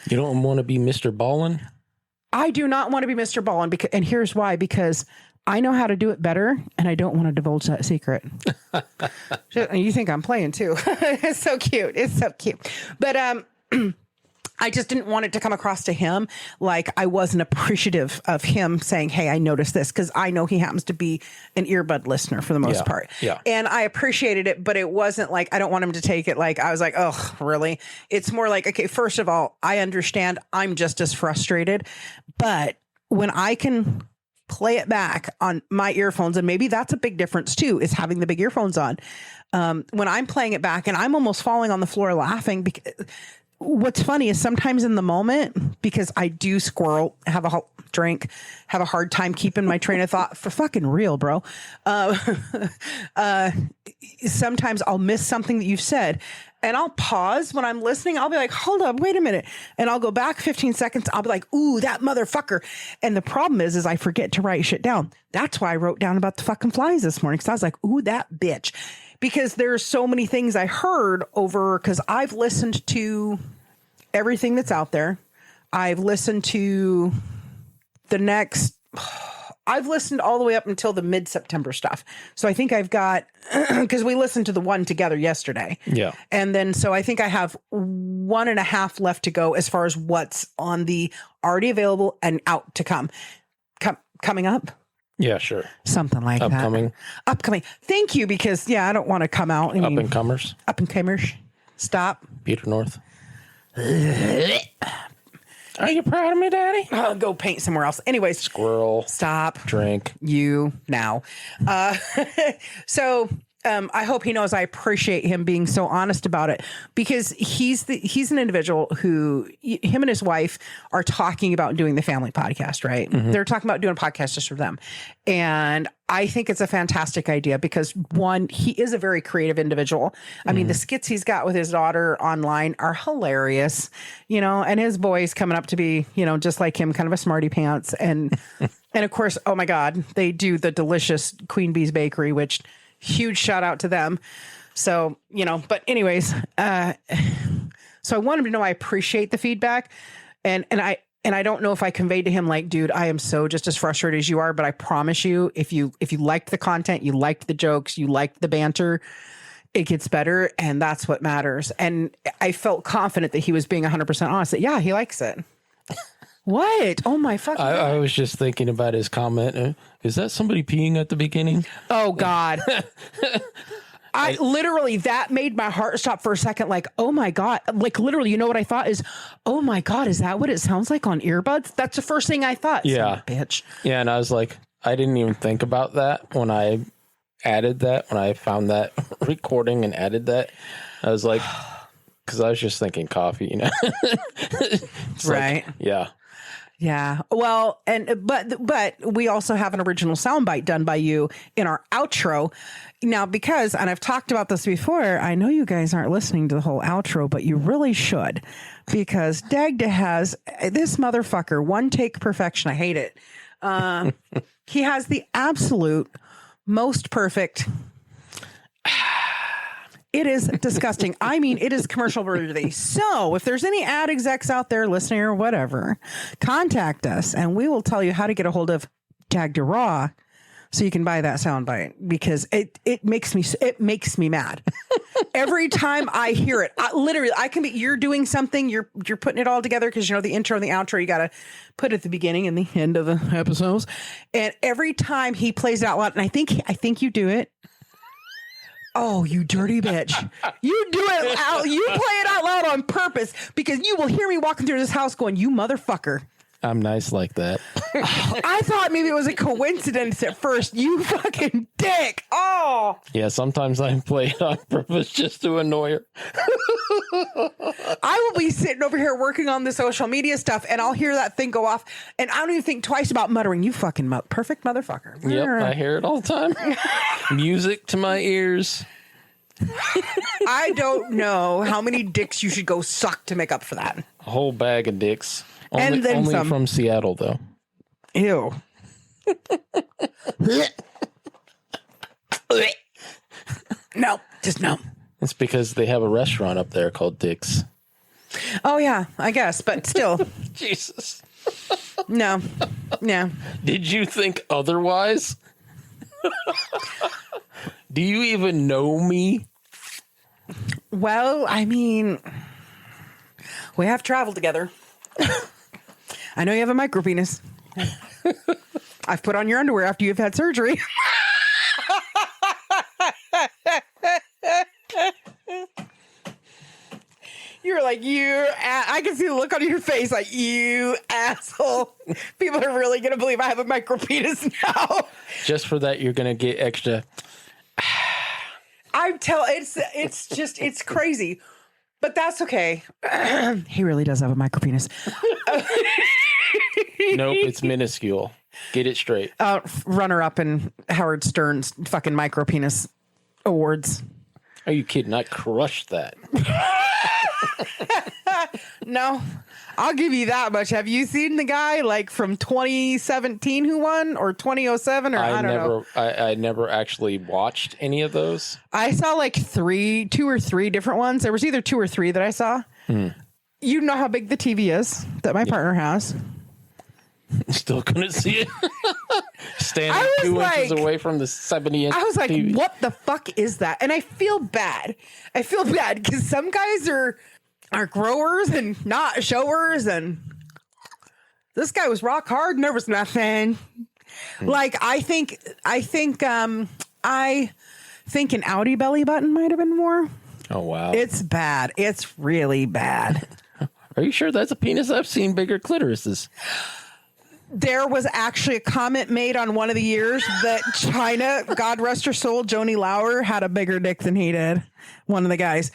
You don't want to be Mr. Ballin? I do not want to be Mr. Ballin, and here's why: because I know how to do it better, and I don't want to divulge that secret. You think I'm playing too. It's so cute. It's so cute. But I just didn't want it to come across to him like I wasn't appreciative of him saying, "Hey, I noticed this," because I know he happens to be an earbud listener for the most part. Yeah. And I appreciated it, but it wasn't like, I don't want him to take it like I was like, "Oh, really?" It's more like, okay, first of all, I understand I'm just as frustrated, but when I can play it back on my earphones, and maybe that's a big difference too, is having the big earphones on. When I'm playing it back and I'm almost falling on the floor laughing, because what's funny is sometimes in the moment, because I do squirrel, have a drink, have a hard time keeping my train of thought, for fucking real, bro. Sometimes I'll miss something that you've said, and I'll pause when I'm listening. I'll be like, hold up, wait a minute. And I'll go back 15 seconds. I'll be like, ooh, that motherfucker. And the problem is I forget to write shit down. That's why I wrote down about the fucking flies this morning. Cause I was like, ooh, that bitch. Because there's so many things I heard over, cause I've listened to everything that's out there. I've listened to I've listened all the way up until the mid-September stuff. So I think I've got, because we listened to the one together yesterday. Yeah. And then, so I think I have 1.5 left to go as far as what's on the already available and out to coming up. Yeah, sure. Something like Upcoming. Thank you. Because I don't want to come out. Up and comers. Stop. Peter North. Are you proud of me, Daddy? I'll go paint somewhere else. Anyways. Squirrel. Stop. Drink. You now. So I hope he knows I appreciate him being so honest about it, because he's an individual who, him and his wife are talking about doing the family podcast, right? Mm-hmm. They're talking about doing a podcast just for them. And I think it's a fantastic idea because, one, he is a very creative individual. I mean, the skits he's got with his daughter online are hilarious, and his boy's coming up to be, just like him, kind of a smarty pants. And, and of course, oh my God, they do the delicious Queen Bee's Bakery, which, huge shout out to them. So, but anyways, so I want him to know I appreciate the feedback. And I don't know if I conveyed to him, like, dude, I am so just as frustrated as you are, but I promise you, if you liked the content, you liked the jokes, you liked the banter, it gets better. And that's what matters. And I felt confident that he was being 100% honest that, yeah, he likes it. What? Oh my fucking God. I was just thinking about his comment. Is that somebody peeing at the beginning? Oh God. I literally, that made my heart stop for a second. Like, oh my God. Like literally, what I thought is, oh my God, is that what it sounds like on earbuds? That's the first thing I thought. Yeah. Bitch. Yeah. And I was like, I didn't even think about that when I added that, when I found that recording and added that. I was like, because I was just thinking coffee, It's right. Like, yeah. Yeah. Well, but we also have an original soundbite done by you in our outro. Now, because, and I've talked about this before, I know you guys aren't listening to the whole outro, but you really should, because Dagda has this motherfucker, one take perfection. I hate it. He has the absolute most perfect. It is disgusting. I mean, it is commercial worthy. So if there's any ad execs out there listening or whatever, contact us and we will tell you how to get a hold of Dagda Raw so you can buy that soundbite, because it makes me mad. Every time I hear it, you're doing something, you're putting it all together, because the intro and the outro you got to put at the beginning and the end of the episodes. And every time he plays it out loud, and I think you do it. Oh, you dirty bitch. You do it out. You play it out loud on purpose because you will hear me walking through this house going, you motherfucker. I'm nice like that. I thought maybe it was a coincidence at first. You fucking dick. Oh. Yeah, sometimes I play it on purpose just to annoy her. I will be sitting over here working on the social media stuff and I'll hear that thing go off and I don't even think twice about muttering, you fucking perfect motherfucker. Yep, I hear it all the time. Music to my ears. I don't know how many dicks you should go suck to make up for that. A whole bag of dicks. And then only some. From Seattle, though. Ew. No, just no. It's because they have a restaurant up there called Dick's. Oh, yeah, I guess, but still. Jesus. No. Yeah. Did you think otherwise? Do you even know me? Well, I mean, we have traveled together. I know you have a micro penis. I've put on your underwear after you've had surgery. You're like, I can see the look on your face like, you asshole. People are really going to believe I have a micro penis now. Just for that, you're going to get extra. It's crazy. But that's okay. He really does have a micro penis. Nope, it's minuscule. Get it straight. Runner up in Howard Stern's fucking micro penis awards. Are you kidding? I crushed that. No, I'll give you that much. Have you seen the guy like from 2017 who won or 2007 or I don't know? I never actually watched any of those. I saw like two or three different ones. There was either two or three that I saw. You know how big the TV is that my partner has. Still couldn't see it. Standing 2 inches away from the 70-inch I was like, TV. what the fuck is that? And I feel bad. Because some guys are growers and not showers, and this guy was rock hard and there was nothing. Like I think an Audi belly button might have been more. Oh wow. It's bad. It's really bad. Are you sure that's a penis? I've seen bigger clitorises. There was actually a comment made on one of the years that China, God rest her soul, Joni Lauer had a bigger dick than he did. One of the guys.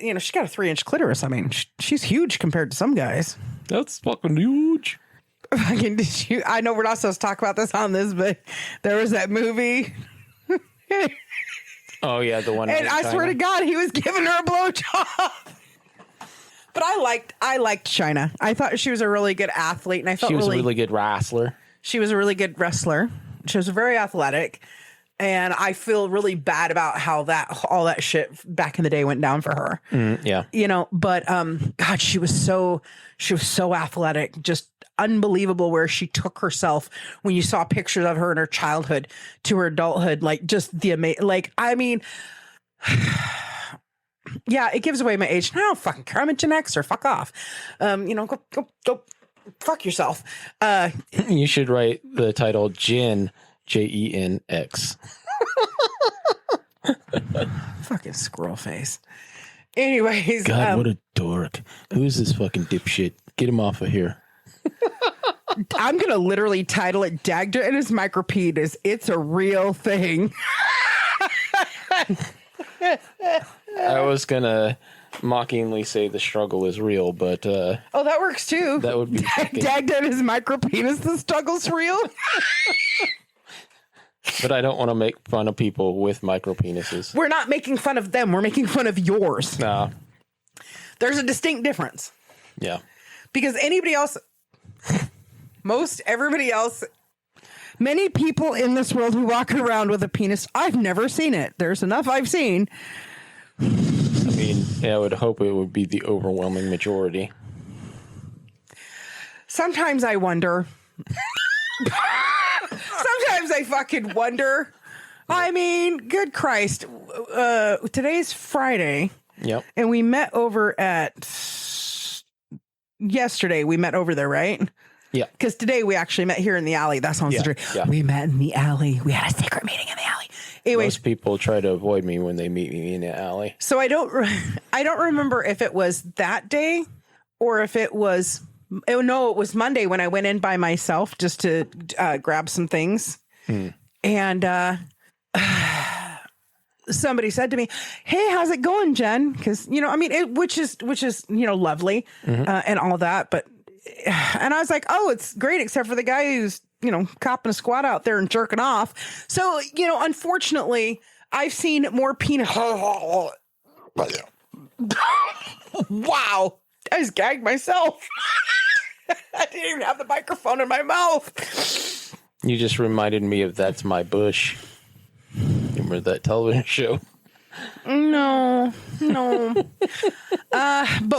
You know, she's got a 3-inch clitoris. I mean, she's huge compared to some guys. That's fucking huge. I know we're not supposed to talk about this on this, but there was that movie. Oh, yeah, the one. And I swear to God, he was giving her a blowjob. But I liked China. I thought she was a really good athlete, and I felt she was a really good wrestler. She was a really good wrestler. She was very athletic. And I feel really bad about how all that shit back in the day went down for her. Yeah. You know, but God, she was so athletic, just unbelievable where she took herself when you saw pictures of her in her childhood to her adulthood, like just the amazing, like, I mean, yeah, it gives away my age. I don't fucking care. I'm a Gen X or fuck off. You know, go fuck yourself. You should write the title Jen. Jenx. Fucking squirrel face. Anyways. God, what a dork. Who's this fucking dipshit? Get him off of here. I'm going to literally title it Dagda and his micropenis. It's a real thing. I was going to mockingly say the struggle is real, but... oh, that works too. That would be... Dagda and his micropenis, the struggle's real? But I don't want to make fun of people with micropenises. We're not making fun of them. We're making fun of yours. Nah. There's a distinct difference. Yeah. Because anybody else, everybody else, many people in this world who walk around with a penis, I've never seen it. There's enough I've seen. I mean, yeah, I would hope it would be the overwhelming majority. Sometimes I wonder. Sometimes I fucking wonder. I mean, good Christ. Today's Friday. Yep. And we met over at... Yesterday, we met over there, right? Yeah. Because today we actually met here in the alley. That's on the street. Yeah. We met in the alley. We had a secret meeting in the alley. Anyways, Most people try to avoid me when they meet me in the alley. so I don't remember if it was that day or if it was, no, it was Monday when I went in by myself just to grab some things. And somebody said to me, "Hey, how's it going, Jen?" Because, you know, I mean, which is, you know, lovely and all that. But, and I was like, "Oh, it's great, except for the guy who's, you know, copping a squat out there and jerking off." So, you know, unfortunately, I've seen more penis. Wow. I just gagged myself. I didn't even have the microphone in my mouth. You just reminded me of That's My Bush. Remember that television show? No. But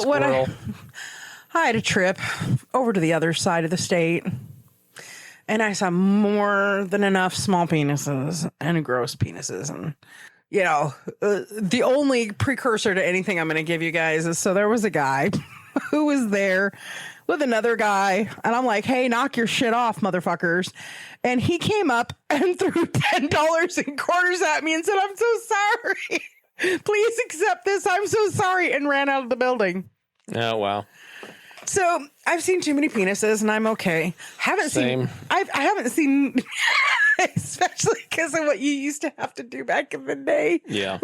what Squirrel. I had a trip over to the other side of the state, and I saw more than enough small penises and gross penises. And, you know, the only precursor to anything I'm going to give you guys is, so there was a guy who was there with another guy, and I'm like, "Hey, knock your shit off, motherfuckers." And he came up and threw $10 in quarters at me and said, "I'm so sorry. Please accept this. I'm so sorry," and ran out of the building. Oh, wow. So I've seen too many penises, and I'm okay. Same. I haven't seen, especially because of what you used to have to do back in the day. Yeah.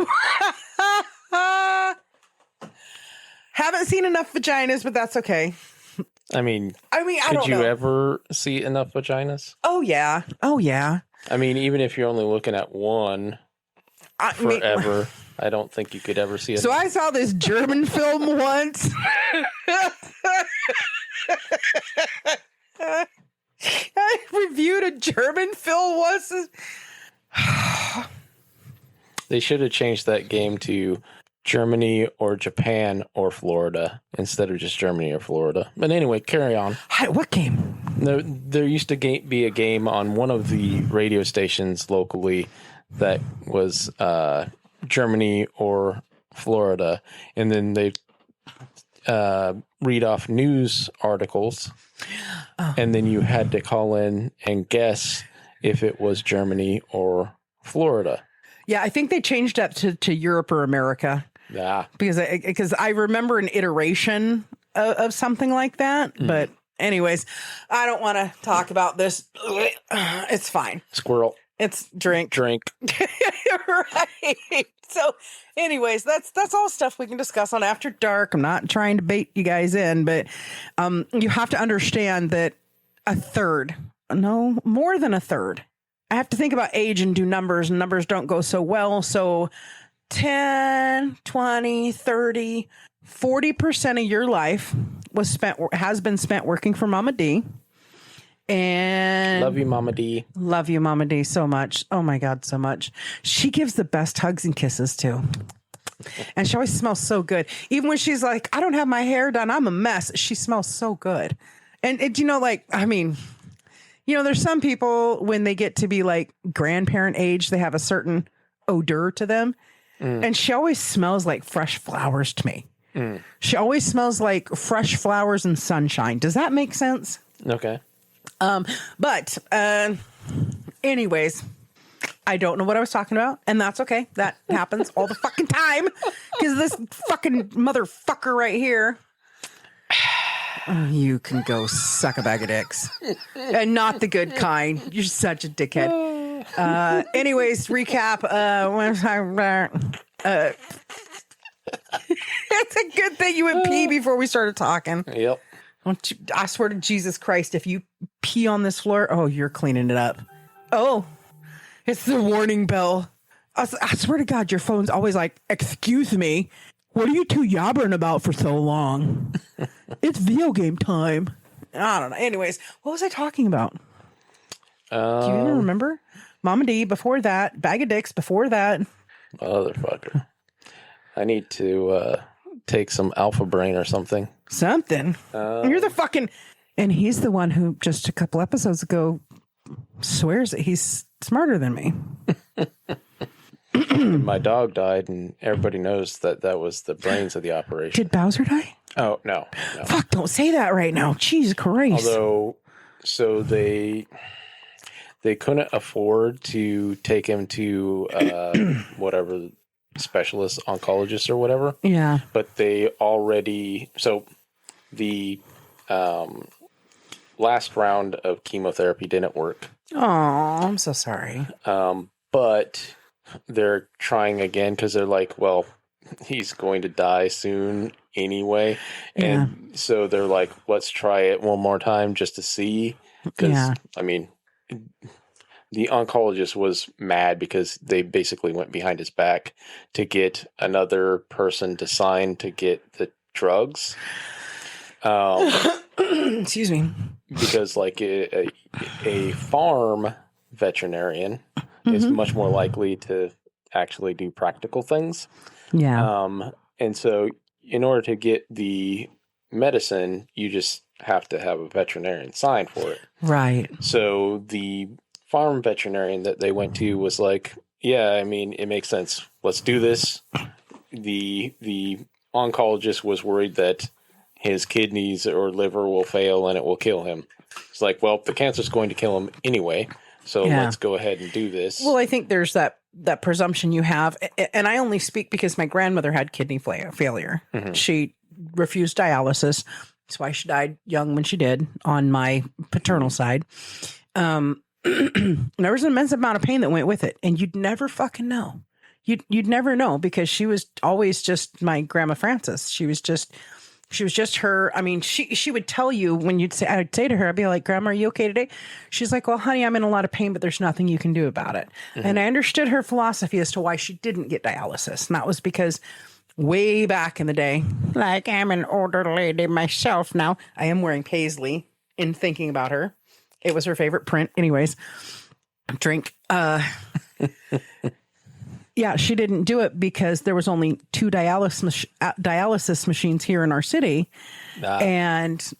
Haven't seen enough vaginas, but that's okay. I mean, I could don't you know. ever see enough vaginas? Oh yeah. I mean, even if you're only looking at one forever, I don't think you could ever see it. So I saw this German film once. I reviewed a German film once. They should have changed that game to Germany or Japan or Florida instead of just Germany or Florida. But anyway, carry on. What game? There used to be a game on one of the radio stations locally that was Germany or Florida, and then they read off news articles, and then you had to call in and guess if it was Germany or Florida. Yeah, I think they changed that to Europe or America. Yeah, because I remember an iteration of something like that. But anyways, I don't want to talk about this. It's fine. Squirrel. It's drink. Right. So anyways, that's all stuff we can discuss on After Dark. I'm not trying to bait you guys in, but you have to understand that more than a third. I have to think about age and do numbers, and numbers don't go so well. So 10, 20, 30, 40% of your life has been spent working for Mama D. And Love you, Mama D. Love you, Mama D, so much. Oh my God, so much. She gives the best hugs and kisses too. And she always smells so good. Even when she's like, "I don't have my hair done, I'm a mess," she smells so good. And there's some people when they get to be like grandparent age, they have a certain odor to them. And she always smells like fresh flowers to me. She always smells like fresh flowers and sunshine. Does that make sense? Okay. But anyways, I don't know what I was talking about, and that's okay. That happens all the fucking time because this fucking motherfucker right here. Oh, you can go suck a bag of dicks, and not the good kind. You're such a dickhead. Anyways, recap. It's a good thing you would pee before we started talking. Yep. I swear to Jesus Christ, if you pee on this floor, oh, you're cleaning it up. Oh, it's the warning bell. I swear to God, your phone's always like, "Excuse me, what are you two yabbering about for so long? It's video game time." I don't know. Anyways, what was I talking about? Do you even remember? Mama D before that, bag of dicks before that. Motherfucker. I need to take some Alpha Brain or something. Something. You're the fucking... And he's the one who just a couple episodes ago swears that he's smarter than me. My dog died, and everybody knows that was the brains of the operation. Did Bowser die? Oh, no. Fuck, don't say that right now. Jesus Christ. Although, so they they couldn't afford to take him to whatever specialist oncologist or whatever. Yeah. But they already, so the last round of chemotherapy didn't work. Oh, I'm so sorry. But they're trying again because they're like, well, he's going to die soon anyway. And so they're like, let's try it one more time just to see. Because, I mean, the oncologist was mad because they basically went behind his back to get another person to sign to get the drugs. Excuse me. Because, like, a farm veterinarian is much more likely to actually do practical things. Yeah. And so in order to get the medicine, you just have to have a veterinarian sign for it. Right. So the farm veterinarian that they went to was like, yeah, I mean, it makes sense. Let's do this. The oncologist was worried that his kidneys or liver will fail and it will kill him. It's like, well, the cancer's going to kill him anyway. So let's go ahead and do this. Well, I think there's that presumption you have. And I only speak because my grandmother had kidney failure. Mm-hmm. She refused dialysis. That's why she died young when she did on my paternal side. There was an immense amount of pain that went with it. And you'd never fucking know. You'd never know because she was always just my Grandma Frances. She was just her. I mean, she would tell you when I'd say to her, I'd be like, Grandma, are you okay today? She's like, well, honey, I'm in a lot of pain, but there's nothing you can do about it. Mm-hmm. And I understood her philosophy as to why she didn't get dialysis. And that was because way back in the day, like I'm an older lady myself now. I am wearing paisley in thinking about her. It was her favorite print. Anyways, drink. Yeah, she didn't do it because there was only 2 dialysis machines here in our city, and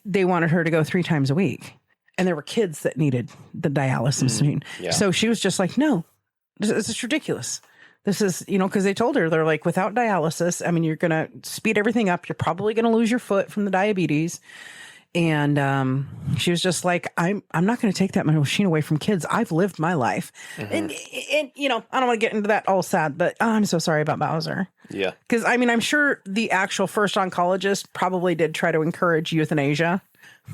they wanted her to go 3 times a week. And there were kids that needed the dialysis machine. Yeah. So she was just like, no, this is ridiculous. This is, because they told her, they're like, without dialysis, I mean, you're going to speed everything up. You're probably going to lose your foot from the diabetes. And she was just like, I'm not going to take that machine away from kids. I've lived my life. Mm-hmm. And I don't want to get into that all sad, but I'm so sorry about Bowser. Yeah. Because, I mean, I'm sure the actual first oncologist probably did try to encourage euthanasia.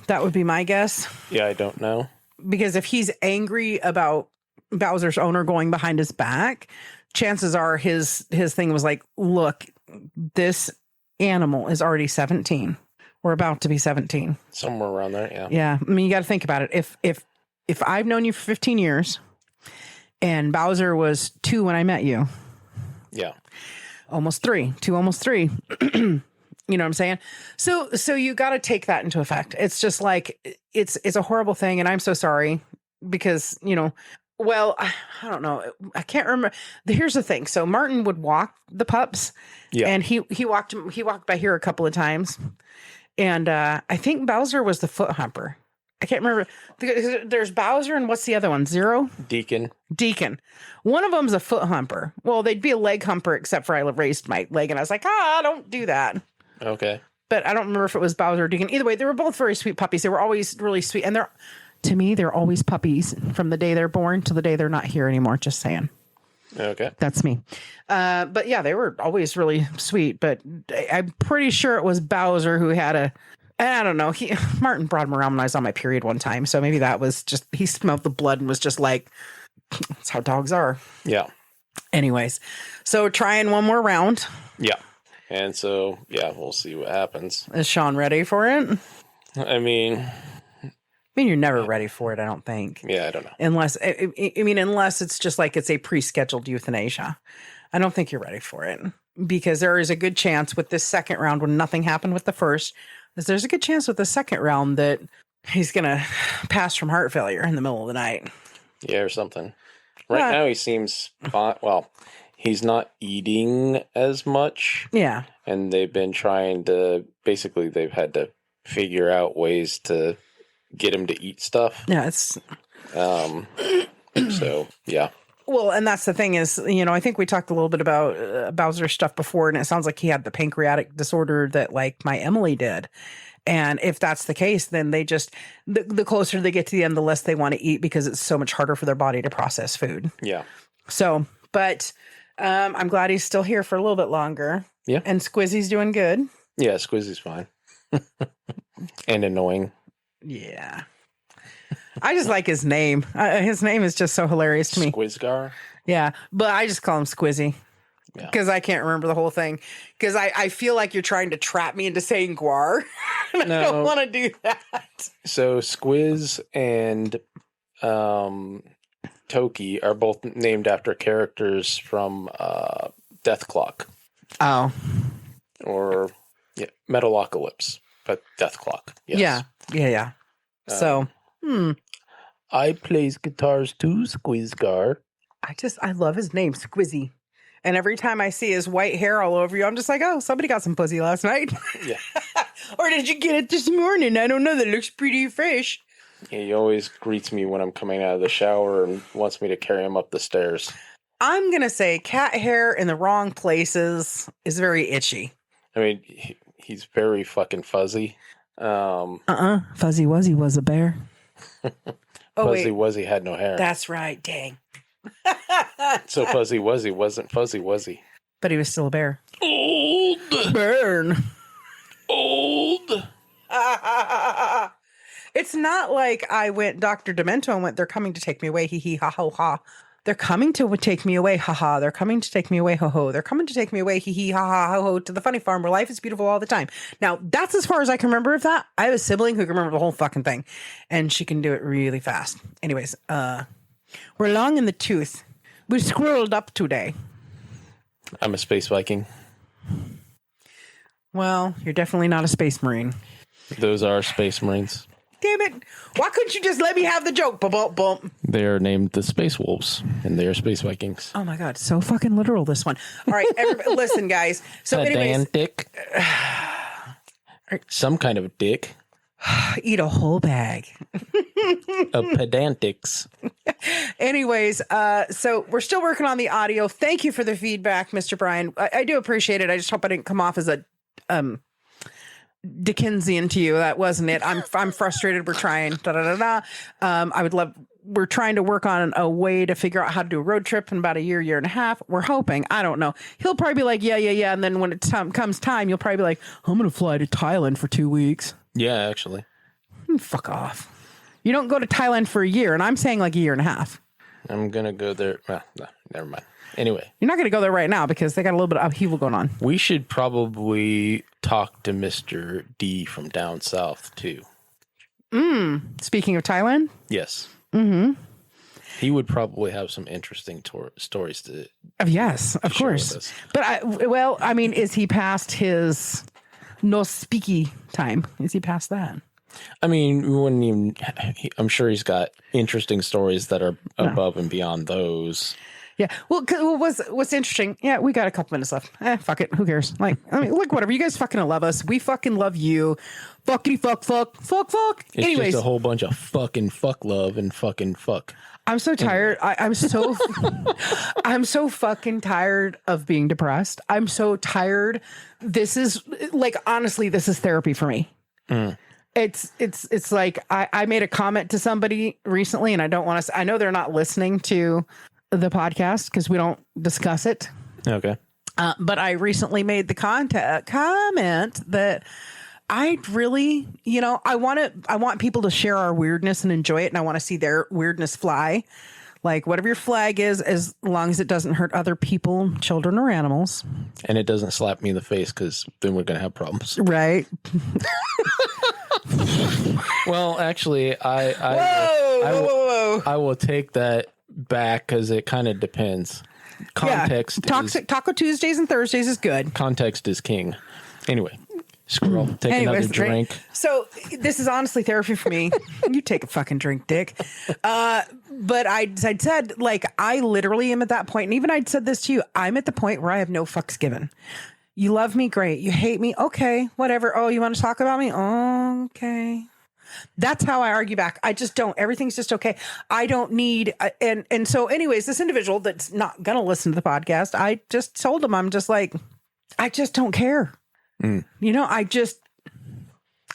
That would be my guess. Yeah, I don't know. Because if he's angry about Bowser's owner going behind his back, chances are his thing was like, look, this animal is already 17. We're about to be 17. Somewhere around there, yeah. Yeah. I mean, you got to think about it. If I've known you for 15 years and Bowser was 2 when I met you. Yeah. Almost 3. 2, almost 3. You know what I'm saying? So you got to take that into effect. It's just like, it's a horrible thing. And I'm so sorry because, well, I don't know. I can't remember. Here's the thing. So Martin would walk the pups. Yeah. And he walked by here a couple of times. And I think Bowser was the foot humper. I can't remember. There's Bowser and what's the other one? Zero? Deacon. One of them's a foot humper. Well, they'd be a leg humper except for I raised my leg and I was like, don't do that. Okay. But I don't remember if it was Bowser or Deacon. Either way, they were both very sweet puppies. They were always really sweet. And to me, they're always puppies from the day they're born to the day they're not here anymore. Just saying. Okay. That's me. But yeah, they were always really sweet, but I'm pretty sure it was Bowser who had I don't know. Martin brought him around when I was on my period one time. So maybe that was just, he smelled the blood and was just like, that's how dogs are. Yeah. Anyways, so trying one more round. Yeah. And so, yeah, we'll see what happens. Is Sean ready for it? I mean, you're never ready for it, I don't think. Yeah, I don't know. Unless it's just like it's a pre-scheduled euthanasia. I don't think you're ready for it because there is a good chance with this second round when nothing happened with the first, there's a good chance with the second round that he's going to pass from heart failure in the middle of the night. Yeah, or something. Right now he seems fine. Well, he's not eating as much. Yeah. And they've been trying to, basically they've had to figure out ways to get him to eat stuff. Yeah, it's so yeah. Well, and that's the thing is, I think we talked a little bit about Bowser's stuff before, and it sounds like he had the pancreatic disorder that like my Emily did. And if that's the case, then they just, the closer they get to the end, the less they want to eat because it's so much harder for their body to process food. Yeah. So, but I'm glad he's still here for a little bit longer. Yeah. And Squizzy's doing good. Yeah, Squizzy's fine. And annoying. Yeah. I just like his name. His name is just so hilarious to me. Squizgar? Yeah. But I just call him Squizzy. Because I can't remember the whole thing. Because I feel like you're trying to trap me into saying guar. And I don't want to do that. So Squiz and Toki are both named after characters from Death Clock. Oh. Or Metalocalypse. But Death Clock. Yes. Yeah. So, I plays guitars too, Squizgar. I love his name, Squizzy. And every time I see his white hair all over you, I'm just like, oh, somebody got some pussy last night. Yeah. Or did you get it this morning? I don't know. That looks pretty fresh. Yeah, he always greets me when I'm coming out of the shower and wants me to carry him up the stairs. I'm going to say cat hair in the wrong places is very itchy. I mean, he's very fucking fuzzy. Fuzzy Wuzzy was a bear. Fuzzy Wuzzy had no hair. That's right. Dang. So Fuzzy Wuzzy wasn't Fuzzy Wuzzy. But he was still a bear. Old. Burn. Old. It's not like I went Dr. Demento and went, they're coming to take me away. Hee hee ha ho ha. They're coming to take me away. Ha ha. They're coming to take me away. Ho ho. They're coming to take me away. Hee hee ha ha ho ho to the funny farm where life is beautiful all the time. Now, that's as far as I can remember of that. I have a sibling who can remember the whole fucking thing. And she can do it really fast. Anyways, we're long in the tooth. We squirreled up today. I'm a space Viking. Well, you're definitely not a space marine. Those are space marines. Damn it. Why couldn't you just let me have the joke? Bump, bump, bump. They are named the Space Wolves, and they are space Vikings. Oh my God. So fucking literal, this one. All right. Listen, guys. So anyways. Dick. Some kind of dick. Eat a whole bag. Of pedantics. Anyways, so we're still working on the audio. Thank you for the feedback, Mr. Brian. I do appreciate it. I just hope I didn't come off as a Dickensian to you. That wasn't it. I'm frustrated. We're trying. We're trying to work on a way to figure out how to do a road trip in about a year and a half. We're hoping. I don't know. He'll probably be like, yeah. And then when it comes time, you'll probably be like, I'm going to fly to Thailand for 2 weeks. Yeah, actually. Fuck off. You don't go to Thailand for a year, and I'm saying like a year and a half. I'm going to go there. Well, no, never mind. Anyway. You're not going to go there right now because they got a little bit of upheaval going on. We should probably talk to Mr. D from down south, too. Speaking of Thailand? Yes. Mm-hmm. He would probably have some interesting stories to yes, of course. But, is he past his no speaky time? Is he past that? I mean, we wouldn't even... I'm sure he's got interesting stories that are above and beyond those. Yeah. Well, what's interesting? Yeah, we got a couple minutes left. Fuck it. Who cares? Look, whatever. You guys fucking love us. We fucking love you. Fuckity fuck. It's Anyways, just a whole bunch of fucking fuck love and fucking fuck. I'm so tired. I'm so I'm so fucking tired of being depressed. I'm so tired. This is honestly, this is therapy for me. It's like I made a comment to somebody recently, and I don't want to. I know they're not listening to the podcast because we don't discuss it. Okay. But I recently made the comment that I really, I want people to share our weirdness and enjoy it. And I want to see their weirdness fly. Like whatever your flag is, as long as it doesn't hurt other people, children or animals. And it doesn't slap me in the face because then we're going to have problems. Right. Well, actually, Whoa. I will take that back because it kind of depends. Context. Taco Tuesdays and Thursdays is good. Context is king. Anyway, Squirrel, take another drink. Right? So this is honestly therapy for me. You take a fucking drink, dick. But I'd said, I literally am at that point, and even I'd said this to you. I'm at the point where I have no fucks given. You love me, great. You hate me, okay, whatever. Oh, you want to talk about me? Okay. That's how I argue back. I just don't. Everything's just okay. I don't need. And so anyways, this individual that's not going to listen to the podcast, I just told him, I'm just like, I just don't care. I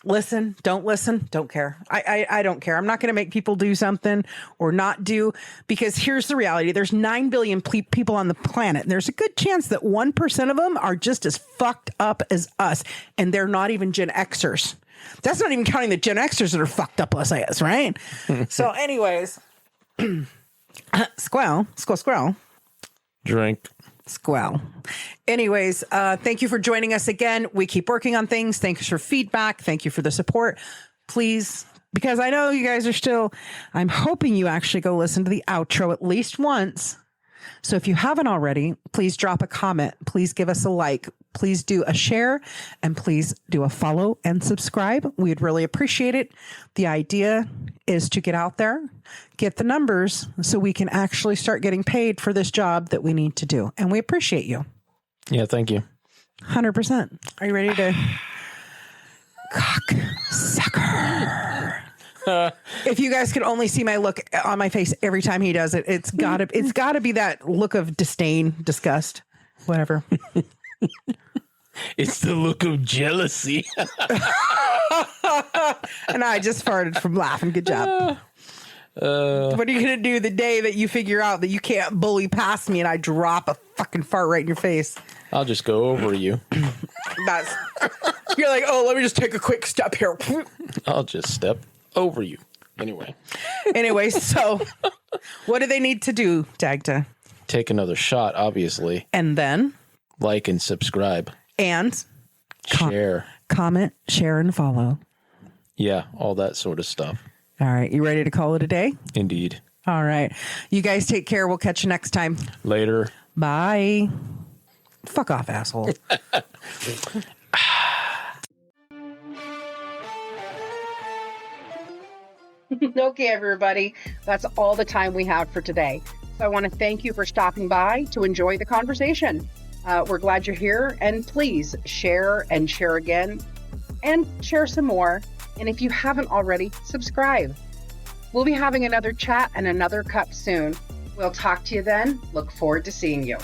Listen, don't care. I don't care. I'm not going to make people do something or not do, because here's the reality. There's 9 billion people on the planet. And there's a good chance that 1% of them are just as fucked up as us. And they're not even Gen Xers. That's not even counting the Gen Xers that are fucked up as us, right? So anyways, squirrel. Drink. Squirrel. Anyways, thank you for joining us again. We keep working on things. Thanks for feedback. Thank you for the support. Please, because I know you guys are still, I'm hoping you actually go listen to the outro at least once. So if you haven't already, please drop a comment. Please give us a like. Please do a share, and please do a follow and subscribe. We'd really appreciate it. The idea is to get out there, get the numbers so we can actually start getting paid for this job that we need to do. And we appreciate you. Yeah, thank you. 100%. Are you ready to cocksucker? If you guys could only see my look on my face every time he does it, it's gotta be that look of disdain, disgust, whatever. It's the look of jealousy. And I just farted from laughing. Good job. What are you going to do the day that you figure out that you can't bully past me and I drop a fucking fart right in your face? I'll just go over you. You're like, oh, let me just take a quick step here. I'll just step over you. Anyway, so what do they need to do, Dagda? take another shot, obviously. And then? Like and subscribe. And? Share. Comment, share, and follow. Yeah, all that sort of stuff. All right. You ready to call it a day? Indeed. All right. You guys take care. We'll catch you next time. Later. Bye. Fuck off, asshole. Okay, everybody. That's all the time we have for today. So I want to thank you for stopping by to enjoy the conversation. We're glad you're here, and please share and share again and share some more. And if you haven't already, subscribe. We'll be having another chat and another cup soon. We'll talk to you then. Look forward to seeing you.